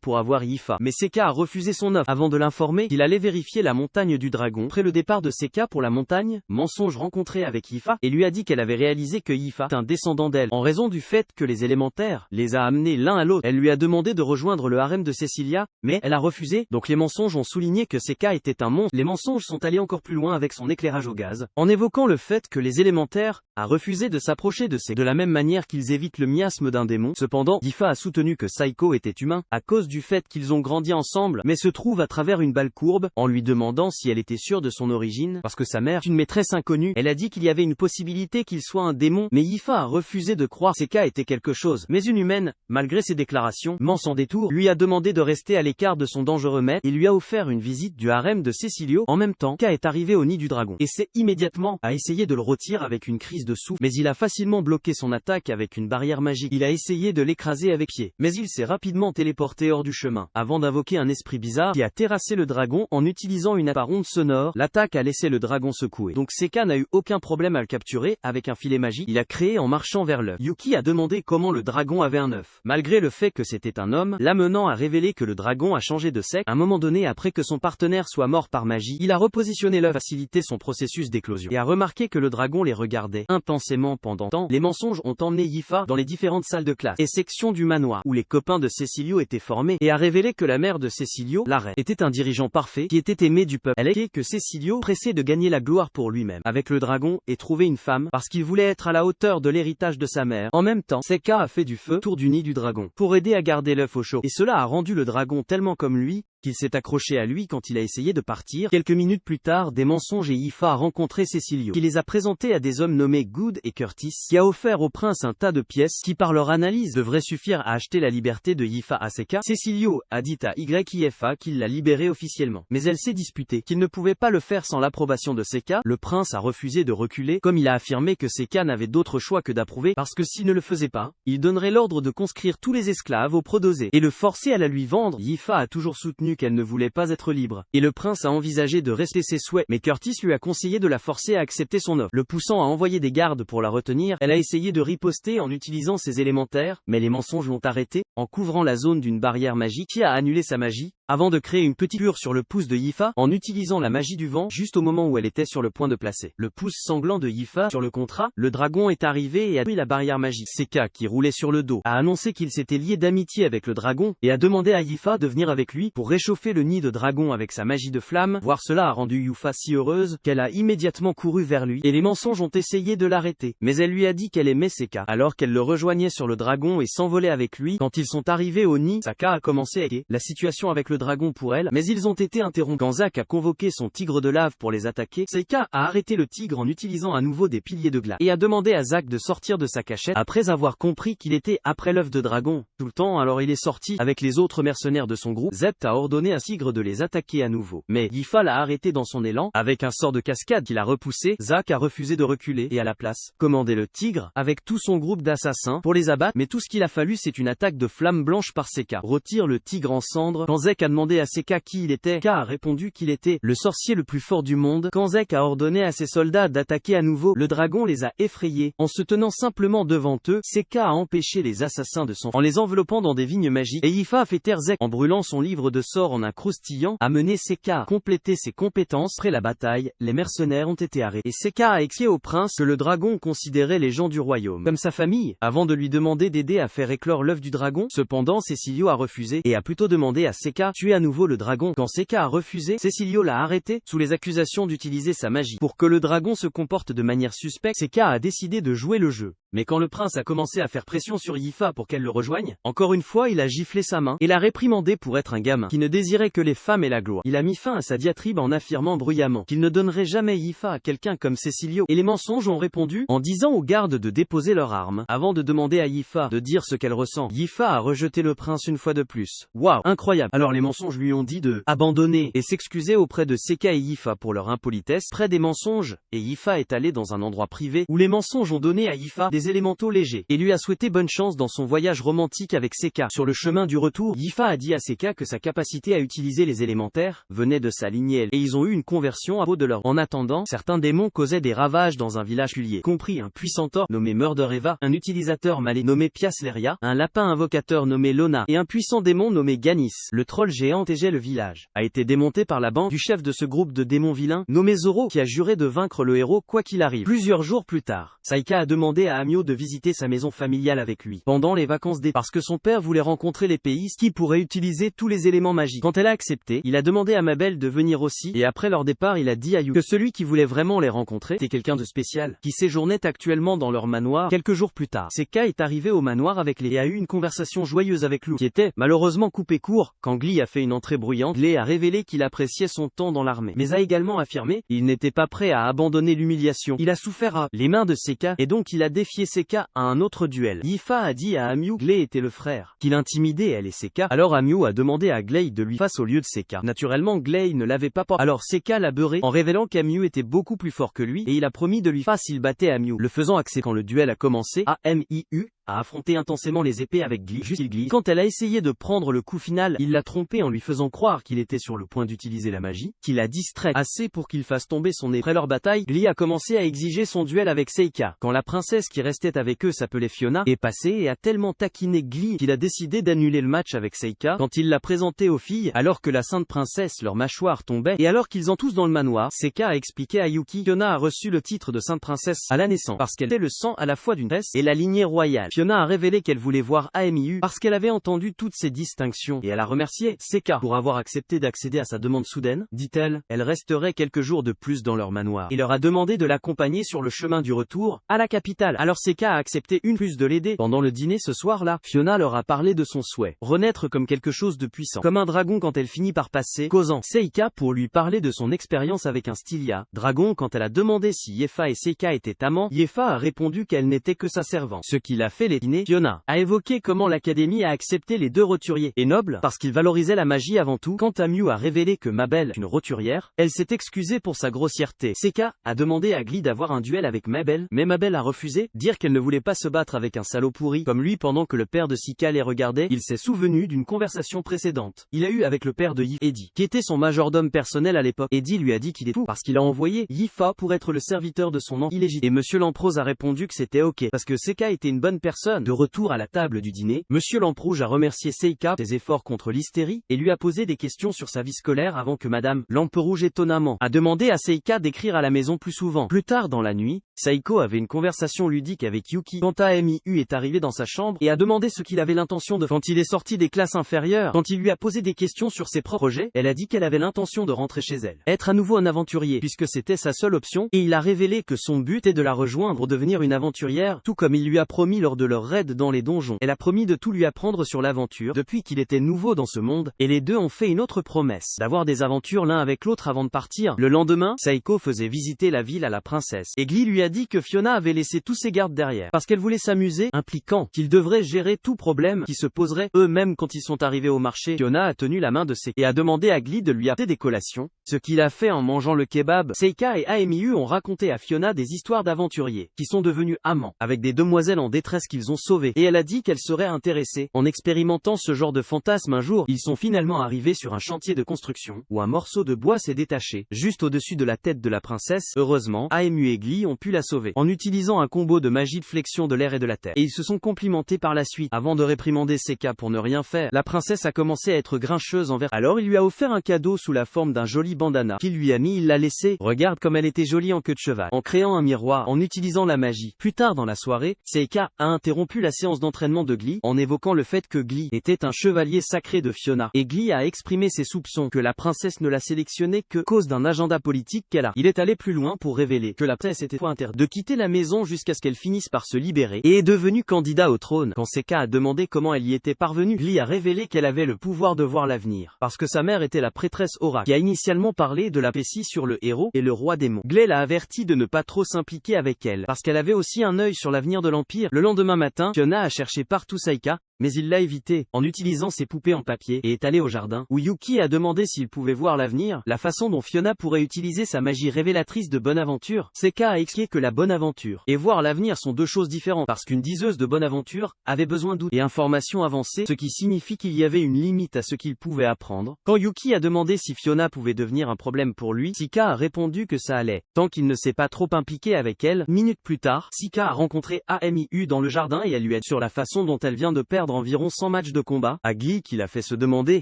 pour avoir Yifa, mais Seka a refusé son offre, avant de l'informer qu'il allait vérifier la montagne du dragon. Après le départ de Seka pour la montagne, mensonge rencontré avec Yifa, et lui a dit qu'elle avait réalisé que Yifa est un descendant d'elle, en raison du fait que les élémentaires les a amenés l'un à l'autre. Elle lui a demandé de rejoindre le harem de Cecilia, mais elle a refusé, donc les mensonges ont souligné que Seka était un monstre. Les mensonges sont allés encore plus loin avec son éclairage au gaz, en évoquant le fait que les élémentaires a refusé de s'approcher de Seka, de la même manière qu'ils évitent le miasme d'un démon. Cependant, Yifa a soutenu que Saiko était humain, à cause du fait qu'ils ont grandi ensemble, mais se trouve à travers une balle courbe, en lui demandant si elle était sûre de son origine, parce que sa mère est une maîtresse inconnue. Elle a dit qu'il y avait une possibilité qu'il soit un démon, mais Yifa a refusé de croire Seka était quelque chose, mais une humaine. Malgré ses déclarations, ment sans détour, lui a demandé de rester à l'écart de son dangereux maître, et lui a offert une visite du harem de Cecilio. En même temps, Seka est arrivé au nid du dragon, et s'est immédiatement à essayer de le retirer avec une crise de souffle, mais il a facilement bloqué son attaque avec une barrière magique. Il a essayé de l'écraser avec pied, mais il s'est rapidement téléporté hors du chemin, avant d'invoquer un esprit esprit bizarre qui a terrassé le dragon en utilisant une ronde sonore. L'attaque a laissé le dragon secoué. Donc Seka n'a eu aucun problème à le capturer avec un filet magique. Il a créé en marchant vers l'œuf. Yuki a demandé comment le dragon avait un œuf. Malgré le fait que c'était un homme, l'amenant a révélé que le dragon a changé de sexe. À un moment donné, après que son partenaire soit mort par magie, il a repositionné l'œuf, facilité son processus d'éclosion, et a remarqué que le dragon les regardait intensément pendant temps. Les mensonges ont emmené Yifa dans les différentes salles de classe et sections du manoir où les copains de Cecilio étaient formés, et a révélé que la mère de Cecilio, la reine, était un dirigeant parfait qui était aimé du peuple. Elle est que Cecilio, pressé de gagner la gloire pour lui-même avec le dragon et trouver une femme parce qu'il voulait être à la hauteur de l'héritage de sa mère. En même temps, Seka a fait du feu autour du nid du dragon pour aider à garder l'œuf au chaud, et cela a rendu le dragon tellement comme lui qu'il s'est accroché à lui quand il a essayé de partir. Quelques minutes plus tard, des mensonges et Yifa a rencontré Cecilio, qui les a présentés à des hommes nommés Good et Curtis, qui a offert au prince un tas de pièces qui par leur analyse devraient suffire à acheter la liberté de Yifa à Seka. Cecilio a dit à Yifa qu'il l'a libéré officiellement, mais elle s'est disputée qu'il ne pouvait pas le faire sans l'approbation de Seka. Le prince a refusé de reculer, comme il a affirmé que Seka n'avait d'autre choix que d'approuver, parce que s'il ne le faisait pas, il donnerait l'ordre de conscrire tous les esclaves au Prodosé et le forcer à la lui vendre. Yifa a toujours soutenu qu'elle ne voulait pas être libre, et le prince a envisagé de rester ses souhaits, mais Curtis lui a conseillé de la forcer à accepter son offre. Le poussant à envoyer des gardes pour la retenir, elle a essayé de riposter en utilisant ses élémentaires, mais les mensonges l'ont arrêtée, en couvrant la zone d'une barrière magique qui a annulé sa magie, avant de créer une petite cure sur le pouce de Yifa, en utilisant la magie du vent, juste au moment où elle était sur le point de placer le pouce sanglant de Yifa sur le contrat. Le dragon est arrivé et a pris la barrière magique. Seka, qui roulait sur le dos, a annoncé qu'il s'était lié d'amitié avec le dragon, et a demandé à Yifa de venir avec lui pour réchauffer le nid de dragon avec sa magie de flamme. Voir cela a rendu Yifa si heureuse, qu'elle a immédiatement couru vers lui, et les mensonges ont essayé de l'arrêter, mais elle lui a dit qu'elle aimait Seka, alors qu'elle le rejoignait sur le dragon et s'envolait avec lui. Quand ils sont arrivés au nid, Seka a commencé à égayer la situation avec le dragon pour elle, mais ils ont été interrompus quand Zack a convoqué son tigre de lave pour les attaquer. Seka a arrêté le tigre en utilisant à nouveau des piliers de glace, et a demandé à Zack de sortir de sa cachette, après avoir compris qu'il était après l'œuf de dragon tout le temps. Alors il est sorti avec les autres mercenaires de son groupe. Zed a ordonné à Tigre de les attaquer à nouveau, mais Yifa l'a arrêté dans son élan, avec un sort de cascade qu'il a repoussé. Zack a refusé de reculer, et à la place, commandé le tigre, avec tout son groupe d'assassins, pour les abattre, mais tout ce qu'il a fallu c'est une attaque de flamme blanche par Seka. Retire le tigre en cendres. Quand Zek a demandé à Seka qui il était, Seka a répondu qu'il était le sorcier le plus fort du monde. Quand Zek a ordonné à ses soldats d'attaquer à nouveau, le dragon les a effrayés, en se tenant simplement devant eux. Seka a empêché les assassins de s'enfuir en les enveloppant dans des vignes magiques, et Yifa a fait taire Zek en brûlant son livre de sorts en un croustillant, a mené Seka à compléter ses compétences. Après la bataille, les mercenaires ont été arrêtés, et Seka a expliqué au prince que le dragon considérait les gens du royaume comme sa famille, avant de lui demander d'aider à faire éclore l'œuf du dragon. Cependant, Cecilio a refusé, et a plutôt demandé à Seka de tuer à nouveau le dragon. Quand Seka a refusé, Cecilio l'a arrêté, sous les accusations d'utiliser sa magie pour que le dragon se comporte de manière suspecte. Seka a décidé de jouer le jeu. Mais quand le prince a commencé à faire pression sur Yifa pour qu'elle le rejoigne, encore une fois il a giflé sa main, et l'a réprimandé pour être un gamin qui ne désirait que les femmes et la gloire. Il a mis fin à sa diatribe en affirmant bruyamment qu'il ne donnerait jamais Yifa à quelqu'un comme Cecilio, et les mensonges ont répondu en disant aux gardes de déposer leurs armes, avant de demander à Yifa de dire ce qu'elle ressent. Yifa a rejeté le prince une fois de plus. Waouh, incroyable. Alors les mensonges lui ont dit de abandonner et s'excuser auprès de Seka et Yifa pour leur impolitesse. Près des mensonges, et Yifa est allé dans un endroit privé où les mensonges ont donné à Yifa des élémentaux légers, et lui a souhaité bonne chance dans son voyage romantique avec Seka. Sur le chemin du retour, Yifa a dit à Seka que sa capacité à utiliser les élémentaires venait de sa lignée, et ils ont eu une conversion à peau de leur. En attendant, certains démons causaient des ravages dans un village huilier, compris un puissant orc nommé Murder Eva, un utilisateur malais nommé Piasleria, un lapin invocateur nommé Lona, et un puissant démon nommé Ganis. Le troll géant Tégé. Le village a été démonté par la bande du chef de ce groupe de démons vilains, nommé Zoro, qui a juré de vaincre le héros quoi qu'il arrive. Plusieurs jours plus tard, Saika a demandé à Amio de visiter sa maison familiale avec lui pendant les vacances d'été, parce que son père voulait rencontrer les pays qui pourraient utiliser tous les éléments magiques. Quand elle a accepté, il a demandé à Mabel de venir aussi, et après leur départ il a dit à Yu que celui qui voulait vraiment les rencontrer était quelqu'un de spécial, qui séjournait actuellement dans leur manoir. Quelques jours plus tard, Seka est arrivé au manoir avec Lé et a eu une conversation joyeuse avec Lou, qui était malheureusement coupée court quand Glee a fait une entrée bruyante. Lé a révélé qu'il appréciait son temps dans l'armée, mais a également affirmé qu'il n'était pas prêt à abandonner l'humiliation. Il a souffert à les mains de Seka, et donc il a défié Seka à un autre duel. Yifa a dit à Amyu que Gley était le frère, qu'il intimidait elle et Seka. Alors Amyu a demandé à Gley de lui face au lieu de Seka. Naturellement Gley ne l'avait pas porté. Alors Seka l'a beurré en révélant qu'Amyu était beaucoup plus fort que lui, et il a promis de lui faire s'il battait Amyu, le faisant accepter. Quand le duel a commencé, Amyu a affronté intensément les épées avec Glee. Juste Glee, quand elle a essayé de prendre le coup final, il l'a trompé en lui faisant croire qu'il était sur le point d'utiliser la magie, qu'il a distrait assez pour qu'il fasse tomber son épée. Après leur bataille, Glee a commencé à exiger son duel avec Seika. Quand la princesse qui restait avec eux s'appelait Fiona, est passée et a tellement taquiné Glee qu'il a décidé d'annuler le match avec Seika quand il l'a présenté aux filles, alors que la sainte princesse leur mâchoire tombait, et alors qu'ils entrent tous dans le manoir, Seika a expliqué à Yuki, Fiona a reçu le titre de sainte princesse à la naissance, parce qu'elle était le sang à la fois d'une princesse et la lignée royale. Fiona a révélé qu'elle voulait voir Amiu parce qu'elle avait entendu toutes ces distinctions, et elle a remercié Seika pour avoir accepté d'accéder à sa demande soudaine. Dit-elle, elle resterait quelques jours de plus dans leur manoir, et leur a demandé de l'accompagner sur le chemin du retour, à la capitale. Alors Seika a accepté une plus de l'aider. Pendant le dîner ce soir-là, Fiona leur a parlé de son souhait, renaître comme quelque chose de puissant, comme un dragon quand elle finit par passer, causant Seika pour lui parler de son expérience avec un Stylia dragon. Quand elle a demandé si Yefa et Seika étaient amants, Yefa a répondu qu'elle n'était que sa servante, ce qui l'a fait l'étonner. Fiona a évoqué comment l'académie a accepté les deux roturiers, et nobles, parce qu'ils valorisaient la magie avant tout. Quand Amiu a révélé que Mabel est une roturière, elle s'est excusée pour sa grossièreté. Seika a demandé à Glee d'avoir un duel avec Mabel, mais Mabel a refusé, dire qu'elle ne voulait pas se battre avec un salaud pourri comme lui. Pendant que le père de Seika les regardait, il s'est souvenu d'une conversation précédente il a eu avec le père de Yi, Eddie, qui était son majordome personnel à l'époque. Eddie lui a dit qu'il est fou parce qu'il a envoyé Yifa pour être le serviteur de son enfant illégitime, et Monsieur Lamprose a répondu que c'était ok parce que Seika était une bonne personne. De retour à la table du dîner, Monsieur Lamprouge a remercié Seika pour ses efforts contre l'hystérie et lui a posé des questions sur sa vie scolaire avant que Madame Lamperouge étonnamment a demandé à Seika d'écrire à la maison plus souvent. Plus tard dans la nuit, Saiko avait une conversation ludique avec Yuki quand Amiu est arrivé dans sa chambre et a demandé ce qu'il avait l'intention de faire quand il est sorti des classes inférieures. Quand il lui a posé des questions sur ses propres projets, elle a dit qu'elle avait l'intention de rentrer chez elle, être à nouveau un aventurier puisque c'était sa seule option, et il a révélé que son but est de la rejoindre pour devenir une aventurière, tout comme il lui a promis lors de leur raid dans les donjons. Elle a promis de tout lui apprendre sur l'aventure depuis qu'il était nouveau dans ce monde, et les deux ont fait une autre promesse, d'avoir des aventures l'un avec l'autre avant de partir. Le lendemain, Saiko faisait visiter la ville à la princesse, et Glee lui a dit que Fiona avait laissé tous ses gardes derrière, parce qu'elle voulait s'amuser, impliquant qu'ils devraient gérer tout problème qui se poserait eux-mêmes. Quand ils sont arrivés au marché, Fiona a tenu la main de Seika et a demandé à Glee de lui apporter des collations, ce qu'il a fait en mangeant le kebab. Seika et Amiu ont raconté à Fiona des histoires d'aventuriers, qui sont devenus amants, avec des demoiselles en détresse qu'ils ont sauvées, et elle a dit qu'elle serait intéressée. En expérimentant ce genre de fantasme un jour, ils sont finalement arrivés sur un chantier de construction, où un morceau de bois s'est détaché, juste au-dessus de la tête de la princesse. Heureusement, Amiu et Glee ont pu la sauver, en utilisant un combo de magie de flexion de l'air et de la terre, et ils se sont complimentés par la suite. Avant de réprimander Seika pour ne rien faire, la princesse a commencé à être grincheuse envers. Alors il lui a offert un cadeau sous la forme d'un joli bandana, qu'il lui a mis. Il l'a laissé. Regarde comme elle était jolie en queue de cheval, en créant un miroir, en utilisant la magie. Plus tard dans la soirée, Seika a interrompu la séance d'entraînement de Glee, en évoquant le fait que Glee était un chevalier sacré de Fiona, et Glee a exprimé ses soupçons que la princesse ne l'a sélectionné que cause d'un agenda politique qu'elle a. Il est allé plus loin pour révéler que la princesse était interdite de quitter la maison jusqu'à ce qu'elle finisse par se libérer, et est devenue candidat au trône. Quand Seika a demandé comment elle y était parvenue, Glee a révélé qu'elle avait le pouvoir de voir l'avenir, parce que sa mère était la prêtresse Aura, qui a initialement parlé de la prophétie sur le héros et le roi démon. Glee l'a averti de ne pas trop s'impliquer avec elle, parce qu'elle avait aussi un œil sur l'avenir de l'Empire. Le lendemain matin, Fiona a cherché partout Seika, mais il l'a évité, en utilisant ses poupées en papier, et est allé au jardin, où Yuki a demandé s'il pouvait voir l'avenir, la façon dont Fiona pourrait utiliser sa magie révélatrice de bonne aventure. Seika a expliqué que la bonne aventure et voir l'avenir sont deux choses différentes, parce qu'une diseuse de bonne aventure avait besoin d'outils et informations avancées, ce qui signifie qu'il y avait une limite à ce qu'il pouvait apprendre. Quand Yuki a demandé si Fiona pouvait devenir un problème pour lui, Seika a répondu que ça allait, tant qu'il ne s'est pas trop impliqué avec elle. Minutes plus tard, Seika a rencontré Amiu dans le jardin et elle lui a dit sur la façon dont elle vient de perdre environ 100 matchs de combat, à Glee qui l'a fait se demander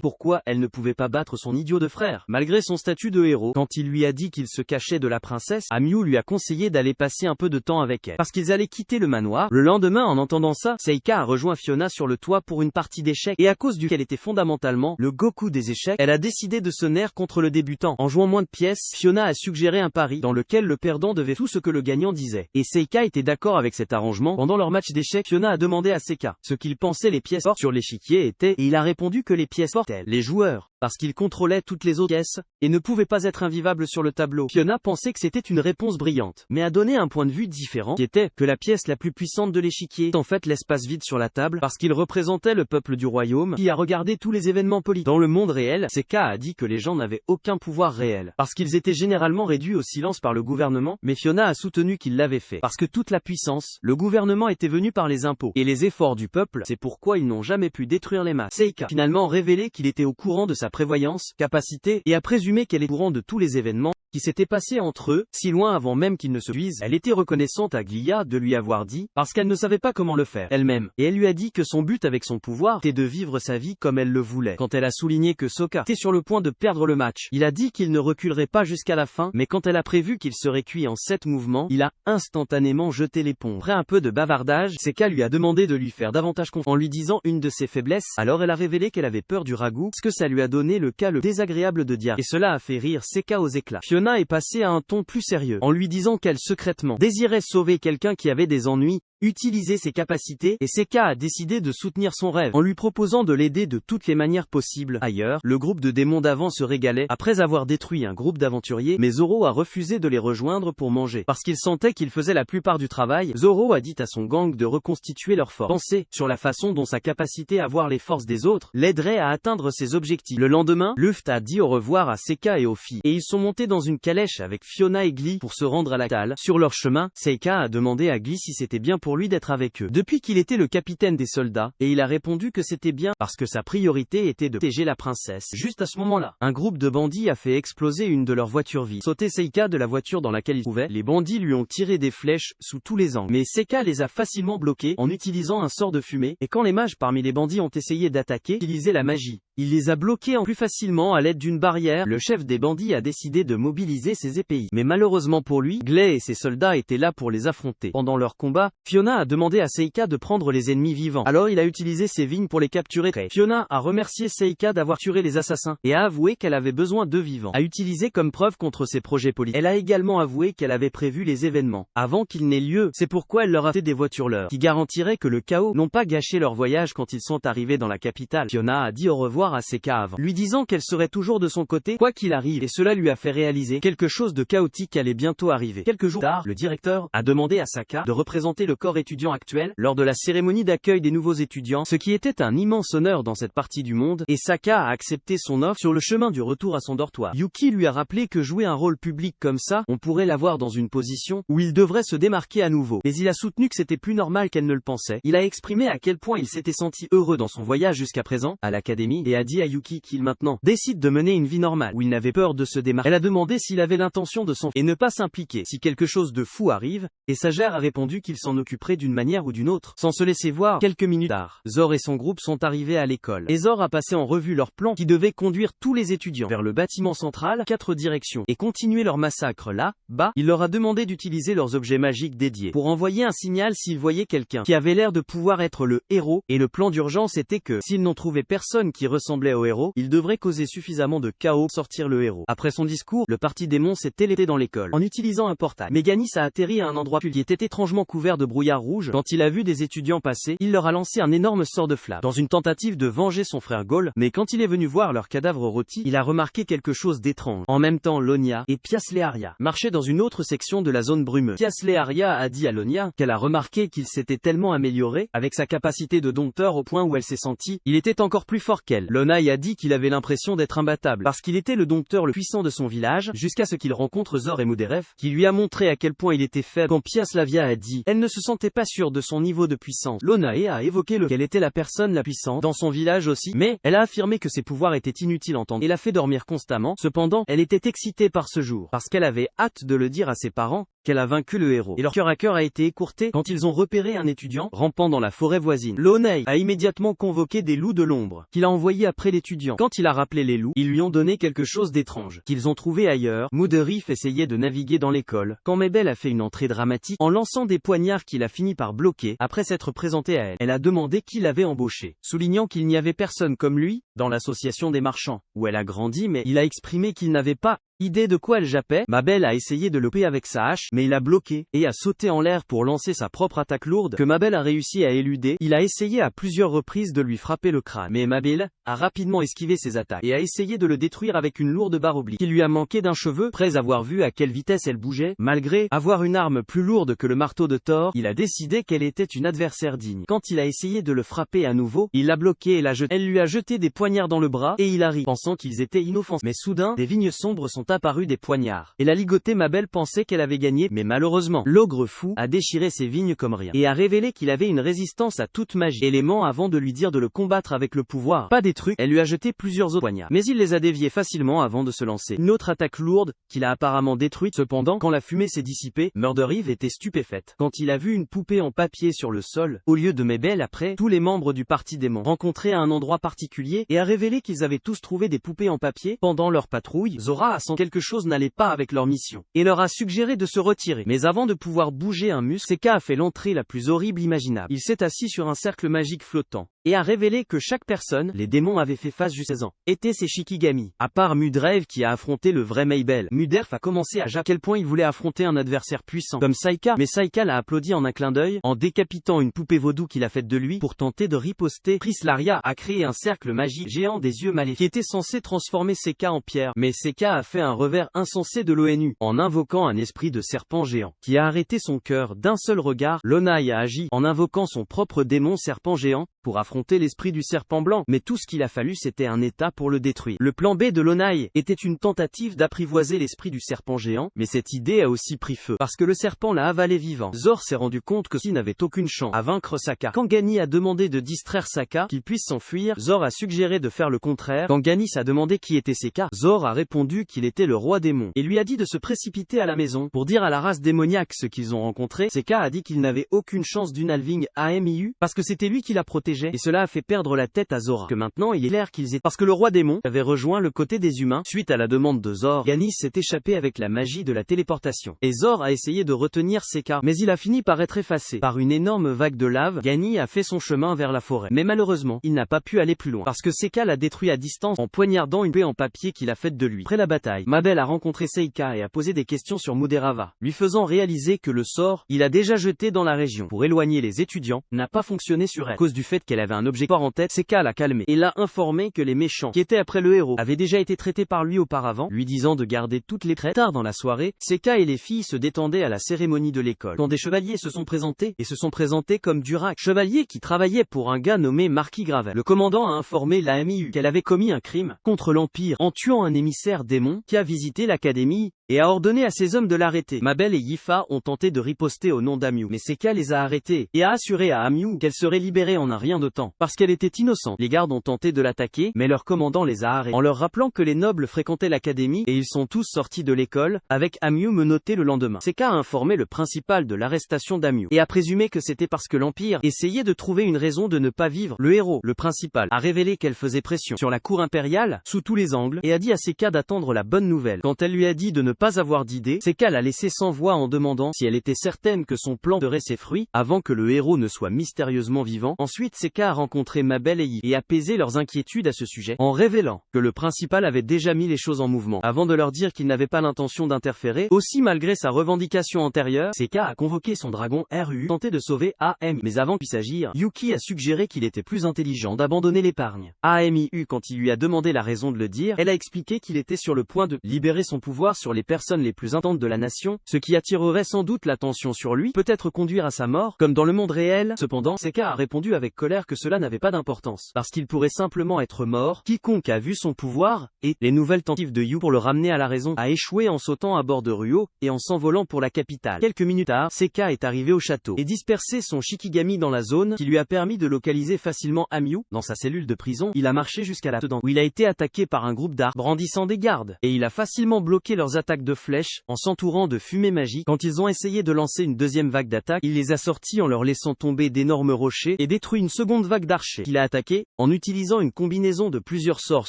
pourquoi elle ne pouvait pas battre son idiot de frère, malgré son statut de héros. Quand il lui a dit qu'il se cachait de la princesse, Amiu lui a conseillé d'aller passer un peu de temps avec elle, parce qu'ils allaient quitter le manoir. Le lendemain, en entendant ça, Seika a rejoint Fiona sur le toit pour une partie d'échecs, et à cause duquel était fondamentalement le Goku des échecs, elle a décidé de se nerf contre le débutant. En jouant moins de pièces, Fiona a suggéré un pari, dans lequel le perdant devait tout ce que le gagnant disait. Et Seika était d'accord avec cet arrangement. Pendant leur match d'échecs, Fiona a demandé à Seika ce qu'il pensait les pièces fortes sur l'échiquier étaient, et il a répondu que les pièces fortes, les joueurs parce qu'il contrôlait toutes les autres pièces, et ne pouvait pas être invivable sur le tableau. Fiona pensait que c'était une réponse brillante, mais a donné un point de vue différent, qui était que la pièce la plus puissante de l'échiquier est en fait l'espace vide sur la table, parce qu'il représentait le peuple du royaume, qui a regardé tous les événements politiques. Dans le monde réel, Seka a dit que les gens n'avaient aucun pouvoir réel, parce qu'ils étaient généralement réduits au silence par le gouvernement, mais Fiona a soutenu qu'il l'avait fait, parce que toute la puissance, le gouvernement était venu par les impôts, et les efforts du peuple, c'est pourquoi ils n'ont jamais pu détruire les masses. Seika a finalement révélé qu'il était au courant de sa prévoyance, capacité, et a présumé qu'elle est au courant de tous les événements qui s'était passé entre eux, si loin avant même qu'ils ne se tuisent. Elle était reconnaissante à Glia de lui avoir dit, parce qu'elle ne savait pas comment le faire elle-même, et elle lui a dit que son but avec son pouvoir était de vivre sa vie comme elle le voulait. Quand elle a souligné que Sokka était sur le point de perdre le match, il a dit qu'il ne reculerait pas jusqu'à la fin, mais quand elle a prévu qu'il serait cuit en 7 mouvements, il a instantanément jeté l'éponge. Après un peu de bavardage, Seka lui a demandé de lui faire davantage confiance en lui disant une de ses faiblesses, alors elle a révélé qu'elle avait peur du ragoût, ce que ça lui a donné le cas le désagréable de diarrhée, et cela a fait rire Seka aux éclats. Fiona est passée à un ton plus sérieux, en lui disant qu'elle secrètement désirait sauver quelqu'un qui avait des ennuis, utiliser ses capacités, et Seka a décidé de soutenir son rêve, en lui proposant de l'aider de toutes les manières possibles. Ailleurs, le groupe de démons d'avant se régalait, après avoir détruit un groupe d'aventuriers, mais Zoro a refusé de les rejoindre pour manger, parce qu'il sentait qu'il faisait la plupart du travail. Zoro a dit à son gang de reconstituer leurs forces, penser sur la façon dont sa capacité à voir les forces des autres l'aiderait à atteindre ses objectifs. Le lendemain, Luffy a dit au revoir à Seka et aux filles, et ils sont montés dans une calèche avec Fiona et Glee pour se rendre à la capitale. Sur leur chemin, Seka a demandé à Glee si c'était bien pour lui d'être avec eux, depuis qu'il était le capitaine des soldats, et il a répondu que c'était bien, parce que sa priorité était de protéger la princesse. Juste à ce moment-là, un groupe de bandits a fait exploser une de leurs voitures vides. Sauté Seka de la voiture dans laquelle il trouvait, les bandits lui ont tiré des flèches sous tous les angles, mais Seka les a facilement bloqués en utilisant un sort de fumée, et quand les mages parmi les bandits ont essayé d'attaquer, utiliser la magie, il les a bloqués plus facilement à l'aide d'une barrière. Le chef des bandits a décidé de mobiliser ses épéistes, mais malheureusement pour lui, Glay et ses soldats étaient là pour les affronter. Pendant leur combat, Fiona a demandé à Seika de prendre les ennemis vivants. Alors il a utilisé ses vignes pour les capturer. Fiona a remercié Seika d'avoir tué les assassins, et a avoué qu'elle avait besoin d'eux vivants, à utiliser comme preuve contre ses projets politiques. Elle a également avoué qu'elle avait prévu les événements, avant qu'ils n'aient lieu. C'est pourquoi elle leur a fait des voitures qui garantiraient que le chaos n'ont pas gâché leur voyage quand ils sont arrivés dans la capitale. Fiona a dit au revoir à Seika avant, lui disant qu'elle serait toujours de son côté, quoi qu'il arrive, et cela lui a fait réaliser quelque chose de chaotique allait bientôt arriver. Quelques jours tard, le directeur a demandé à Sokka de représenter le corps étudiant actuel lors de la cérémonie d'accueil des nouveaux étudiants, ce qui était un immense honneur dans cette partie du monde, et Sokka a accepté son offre. Sur le chemin du retour à son dortoir, Yuki lui a rappelé que jouer un rôle public comme ça, on pourrait l'avoir dans une position où il devrait se démarquer à nouveau. Mais il a soutenu que c'était plus normal qu'elle ne le pensait. Il a exprimé à quel point il s'était senti heureux dans son voyage jusqu'à présent, à l'académie, et a dit à Yuki qu'il maintenant décide de mener une vie normale, où il n'avait peur de se démarquer. Elle a demandé s'il avait l'intention de s'en et ne pas s'impliquer si quelque chose de fou arrive, et Sager a répondu qu'il s'en occuperait d'une manière ou d'une autre, sans se laisser voir. Quelques minutes tard, Zor et son groupe sont arrivés à l'école, et Zor a passé en revue leur plan qui devait conduire tous les étudiants vers le bâtiment central, 4 directions, et continuer leur massacre là-bas. Il leur a demandé d'utiliser leurs objets magiques dédiés pour envoyer un signal s'ils voyaient quelqu'un qui avait l'air de pouvoir être le héros, et le plan d'urgence était que, s'ils n'ont trouvé personne qui ressemblait au héros, ils devraient causer suffisamment de chaos pour sortir le héros. Après son discours, le parti démon s'est téléporté dans l'école, en utilisant un portail. Méganis a atterri à un endroit qui était étrangement couvert de brouillard rouge. Quand il a vu des étudiants passer, il leur a lancé un énorme sort de flamme, dans une tentative de venger son frère Gaul, mais quand il est venu voir leurs cadavres rôtis, il a remarqué quelque chose d'étrange. En même temps, Lonia et Piaslearia marchaient dans une autre section de la zone brumeuse. Piaslearia a dit à Lonia qu'elle a remarqué qu'il s'était tellement amélioré, avec sa capacité de dompteur au point où elle s'est sentie, il était encore plus fort qu'elle. Lonai a dit qu'il avait l'impression d'être imbattable, parce qu'il était le dompteur le puissant de son village, jusqu'à ce qu'il rencontre Zor et Muderef, qui lui a montré à quel point il était faible. Quand Piaslavia a dit, elle ne se sentait pas sûre de son niveau de puissance. Lonae a évoqué qu'elle était la personne la puissante dans son village aussi, mais elle a affirmé que ses pouvoirs étaient inutiles en temps et l'a fait dormir constamment. Cependant, elle était excitée par ce jour, parce qu'elle avait hâte de le dire à ses parents, qu'elle a vaincu le héros. Et leur cœur à cœur a été écourté quand ils ont repéré un étudiant rampant dans la forêt voisine. Lonae a immédiatement convoqué des loups de l'ombre, qu'il a envoyés après l'étudiant. Quand il a rappelé les loups, ils lui ont donné quelque chose d'étrange, qu'ils ont trouvé ailleurs. Muderif essayait de naviguer dans l'école, quand Mabel a fait une entrée dramatique, en lançant des poignards qu'il a fini par bloquer. Après s'être présenté à elle, elle a demandé qui l'avait embauché, soulignant qu'il n'y avait personne comme lui dans l'association des marchands, où elle a grandi, mais il a exprimé qu'il n'avait pas idée de quoi elle jappait. Mabel a essayé de le couper avec sa hache, mais il a bloqué, et a sauté en l'air pour lancer sa propre attaque lourde, que Mabel a réussi à éluder. Il a essayé à plusieurs reprises de lui frapper le crâne, mais Mabel a rapidement esquivé ses attaques, et a essayé de le détruire avec une lourde barre oblique, qui lui a manqué d'un cheveu. Après avoir vu à quelle vitesse elle bougeait, malgré avoir une arme plus lourde que le marteau de Thor, il a décidé qu'elle était une adversaire digne. Quand il a essayé de le frapper à nouveau, il l'a bloqué et l'a jeté. Elle lui a jeté des poignards dans le bras, et il a ri, pensant qu'ils étaient inoffensifs. Mais soudain, des vignes sombres sont apparues des poignards, et la ligotée Mabel pensait qu'elle avait gagné, mais malheureusement, l'ogre fou a déchiré ses vignes comme rien, et a révélé qu'il avait une résistance à toute magie. Élément avant de lui dire de le combattre avec le pouvoir, pas des trucs, elle lui a jeté plusieurs autres poignards, mais il les a déviés facilement avant de se lancer une autre attaque lourde, qu'il a apparemment détruite. Cependant, quand la fumée s'est dissipée, Murder-Eve était stupéfaite, quand il a vu une poupée en papier sur le sol, au lieu de Mabel. Après, tous les membres du parti démon rencontrés à un endroit particulier, et a révélé qu'ils avaient tous trouvé des poupées en papier. Pendant leur patrouille, Zora a senti quelque chose n'allait pas avec leur mission, et leur a suggéré de se retirer. Mais avant de pouvoir bouger un muscle, Seka a fait l'entrée la plus horrible imaginable. Il s'est assis sur un cercle magique flottant, et a révélé que chaque personne, les démons avaient fait face jusqu'à 16 ans, étaient ses Shikigami. À part Mudreve qui a affronté le vrai Mabel, Mudreve a commencé à à quel point il voulait affronter un adversaire puissant, comme Saika, mais Saika l'a applaudi en un clin d'œil, en décapitant une poupée vaudou qu'il a faite de lui, pour tenter de riposter. Prislaria a créé un cercle magique géant des yeux maléfiques, qui était censé transformer Seka en pierre, mais Seka a fait un revers insensé de l'ONU, en invoquant un esprit de serpent géant, qui a arrêté son cœur d'un seul regard. Lonai a agi, en invoquant son propre démon serpent géant, pour affronter l'esprit du serpent blanc, mais tout ce qu'il a fallu c'était un état pour le détruire. Le plan B de Lonai était une tentative d'apprivoiser l'esprit du serpent géant, mais cette idée a aussi pris feu, parce que le serpent l'a avalé vivant. Zor s'est rendu compte que s'il n'avait aucune chance à vaincre Saka. Quand Gani a demandé de distraire Saka, qu'il puisse s'enfuir, Zor a suggéré de faire le contraire. Quand Ganis a demandé qui était Seka, Zor a répondu qu'il était le roi démon, et lui a dit de se précipiter à la maison, pour dire à la race démoniaque ce qu'ils ont rencontré. Seka a dit qu'il n'avait aucune chance d'une Alving Amiu, parce que c'était lui qui la protégeait, et cela a fait perdre la tête à Zora. Que maintenant il est clair qu'ils étaient, parce que le roi démon avait rejoint le côté des humains. Suite à la demande de Zor, Ganis s'est échappé avec la magie de la téléportation, et Zor a essayé de retenir Seka, mais il a fini par être effacé par une énorme vague de lave. Gani a fait son chemin vers la forêt, mais malheureusement, il n'a pas pu aller plus loin, parce que Seka l'a détruit à distance en poignardant une poupée en papier qu'il a faite de lui. Après la bataille, Mabel a rencontré Seika et a posé des questions sur Muderava, lui faisant réaliser que le sort, il a déjà jeté dans la région pour éloigner les étudiants, n'a pas fonctionné sur elle. À cause du fait qu'elle avait un objectif fort en tête, Seka l'a calmé, et l'a informé que les méchants qui étaient après le héros avaient déjà été traités par lui auparavant, lui disant de garder toutes les prêts. Tard dans la soirée, Seka et les filles se détendaient à la cérémonie de l'école, quand des chevaliers se sont présentés comme Durak, chevalier qui travaillait pour un gars nommé Marquis Gravel. Le commandant a informé la MIU qu'elle avait commis un crime contre l'Empire en tuant un émissaire démon qui a visité l'académie, et a ordonné à ses hommes de l'arrêter. Mabel et Yifa ont tenté de riposter au nom d'Amiu, mais Seka les a arrêtés, et a assuré à Amiu qu'elle serait libérée en un rien de temps, parce qu'elle était innocente. Les gardes ont tenté de l'attaquer, mais leur commandant les a arrêtés, en leur rappelant que les nobles fréquentaient l'académie, et ils sont tous sortis de l'école, avec Amiu menotté le lendemain. Seka a informé le principal de l'arrestation d'Amiu, et a présumé que c'était parce que l'Empire essayait de trouver une raison de ne pas vivre. Le héros, le principal, a révélé qu'elle faisait pression sur la cour impériale, sous tous les angles, et a dit à Seka d'attendre la bonne nouvelle. Quand elle lui a dit de ne pas avoir d'idée, Seka l'a laissé sans voix en demandant si elle était certaine que son plan ferait ses fruits, avant que le héros ne soit mystérieusement vivant. Ensuite Seka a rencontré Mabel et Yi, et apaisé leurs inquiétudes à ce sujet, en révélant que le principal avait déjà mis les choses en mouvement, avant de leur dire qu'il n'avait pas l'intention d'interférer. Aussi, malgré sa revendication antérieure, Seka a convoqué son dragon RU, tenté de sauver AM, mais avant qu'il puisse agir, Yuki a suggéré qu'il était plus intelligent d'abandonner l'épargne. AMIU, quand il lui a demandé la raison de le dire, elle a expliqué qu'il était sur le point de libérer son pouvoir sur les personnes les plus intenses de la nation, ce qui attirerait sans doute l'attention sur lui, peut-être conduire à sa mort, comme dans le monde réel. Cependant, Seka a répondu avec colère que cela n'avait pas d'importance, parce qu'il pourrait simplement être mort. Quiconque a vu son pouvoir, et les nouvelles tentatives de Yu pour le ramener à la raison, a échoué en sautant à bord de Ruo, et en s'envolant pour la capitale. Quelques minutes tard, Seka est arrivé au château, et dispersé son Shikigami dans la zone, qui lui a permis de localiser facilement Amiu. Dans sa cellule de prison, il a marché jusqu'à là-dedans, où il a été attaqué par un groupe d'armes brandissant des gardes, et il a facilement bloqué leurs attaques attaques de flèches, en s'entourant de fumée magique. Quand ils ont essayé de lancer une deuxième vague d'attaque, il les a sortis en leur laissant tomber d'énormes rochers et détruit une seconde vague d'archers qu'il a attaqué en utilisant une combinaison de plusieurs sorts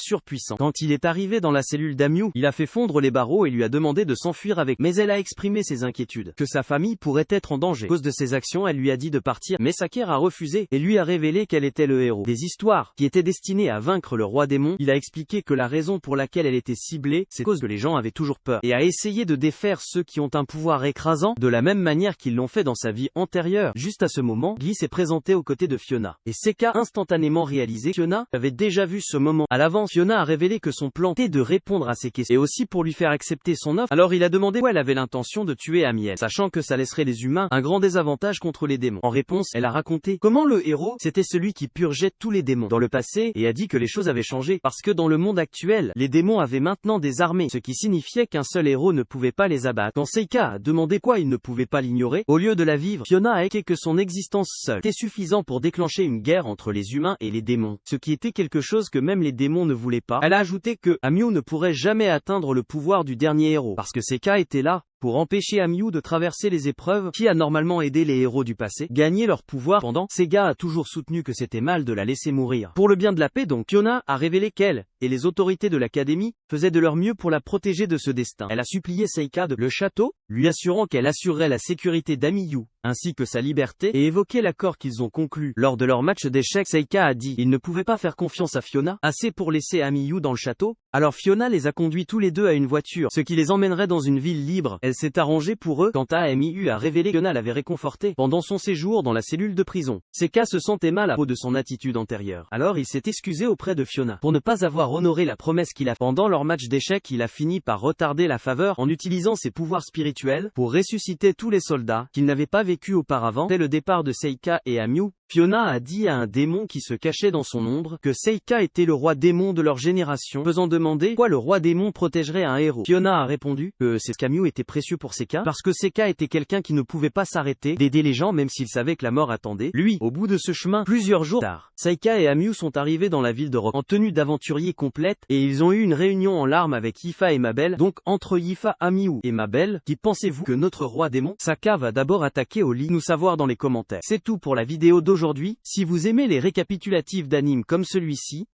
surpuissants. Quand il est arrivé dans la cellule d'Amiyu, il a fait fondre les barreaux et lui a demandé de s'enfuir avec, mais elle a exprimé ses inquiétudes, que sa famille pourrait être en danger. À cause de ses actions, elle lui a dit de partir, mais Saker a refusé et lui a révélé qu'elle était le héros des histoires qui étaient destinées à vaincre le roi démon. Il a expliqué que la raison pour laquelle elle était ciblée, c'est cause que les gens avaient toujours peur et a essayé de défaire ceux qui ont un pouvoir écrasant de la même manière qu'ils l'ont fait dans sa vie antérieure. Juste à ce moment, Guy s'est présenté aux côtés de Fiona et Seka a instantanément réalisé. Fiona avait déjà vu ce moment à l'avance. Fiona a révélé que son plan était de répondre à ses questions et aussi pour lui faire accepter son offre. Alors il a demandé où elle avait l'intention de tuer Amiel, sachant que ça laisserait les humains un grand désavantage contre les démons. En réponse, elle a raconté comment le héros, c'était celui qui purgeait tous les démons dans le passé et a dit que les choses avaient changé parce que dans le monde actuel, les démons avaient maintenant des armées, ce qui signifiait qu'un seul héros ne pouvait pas les abattre. Quand Seika a demandé quoi il ne pouvait pas l'ignorer, au lieu de la vivre, Fiona a écrit que son existence seule était suffisant pour déclencher une guerre entre les humains et les démons, ce qui était quelque chose que même les démons ne voulaient pas. Elle a ajouté que Amiyu ne pourrait jamais atteindre le pouvoir du dernier héros parce que Seika était là pour empêcher Amiyu de traverser les épreuves qui a normalement aidé les héros du passé gagner leur pouvoir. Pendant, Sega a toujours soutenu que c'était mal de la laisser mourir. Pour le bien de la paix donc, Fiona a révélé qu'elle et les autorités de l'académie faisaient de leur mieux pour la protéger de ce destin. Elle a supplié Seika de le château, lui assurant qu'elle assurerait la sécurité d'Amiyu ainsi que sa liberté et évoqué l'accord qu'ils ont conclu lors de leur match d'échecs. Seika a dit il ne pouvait pas faire confiance à Fiona assez pour laisser Amiyu dans le château. Alors Fiona les a conduits tous les deux à une voiture, ce qui les emmènerait dans une ville libre. Elle s'est arrangée pour eux. Quant à Amiyu a révélé que Fiona l'avait réconforté pendant son séjour dans la cellule de prison. Seika se sentait mal à cause de son attitude antérieure. Alors il s'est excusé auprès de Fiona pour ne pas avoir honoré la promesse qu'il a. Pendant leur match d'échecs, il a fini par retarder la faveur en utilisant ses pouvoirs spirituels pour ressusciter tous les soldats qu'il n'avait pas vécu auparavant. Dès le départ de Seika et Amiyu, Fiona a dit à un démon qui se cachait dans son ombre que Seika était le roi démon de leur génération, faisant demander pourquoi le roi démon protégerait un héros. Fiona a répondu que c'est qu'Amiyu était précieux pour Seika parce que Seika était quelqu'un qui ne pouvait pas s'arrêter d'aider les gens même s'il savait que la mort attendait lui. Au bout de ce chemin, plusieurs jours tard, Seika et Amiyu sont arrivés dans la ville de Rock en tenue d'aventurier complète et ils ont eu une réunion en larmes avec Yifa et Mabel. Donc entre Yifa, Amiyu et Mabel, qui pensez-vous que notre roi démon Saka va d'abord attaquer au lit? Nous savoir dans les commentaires. C'est tout pour la vidéo d'aujourd'hui. Si vous aimez les récapitulatifs d'animes comme celui-ci,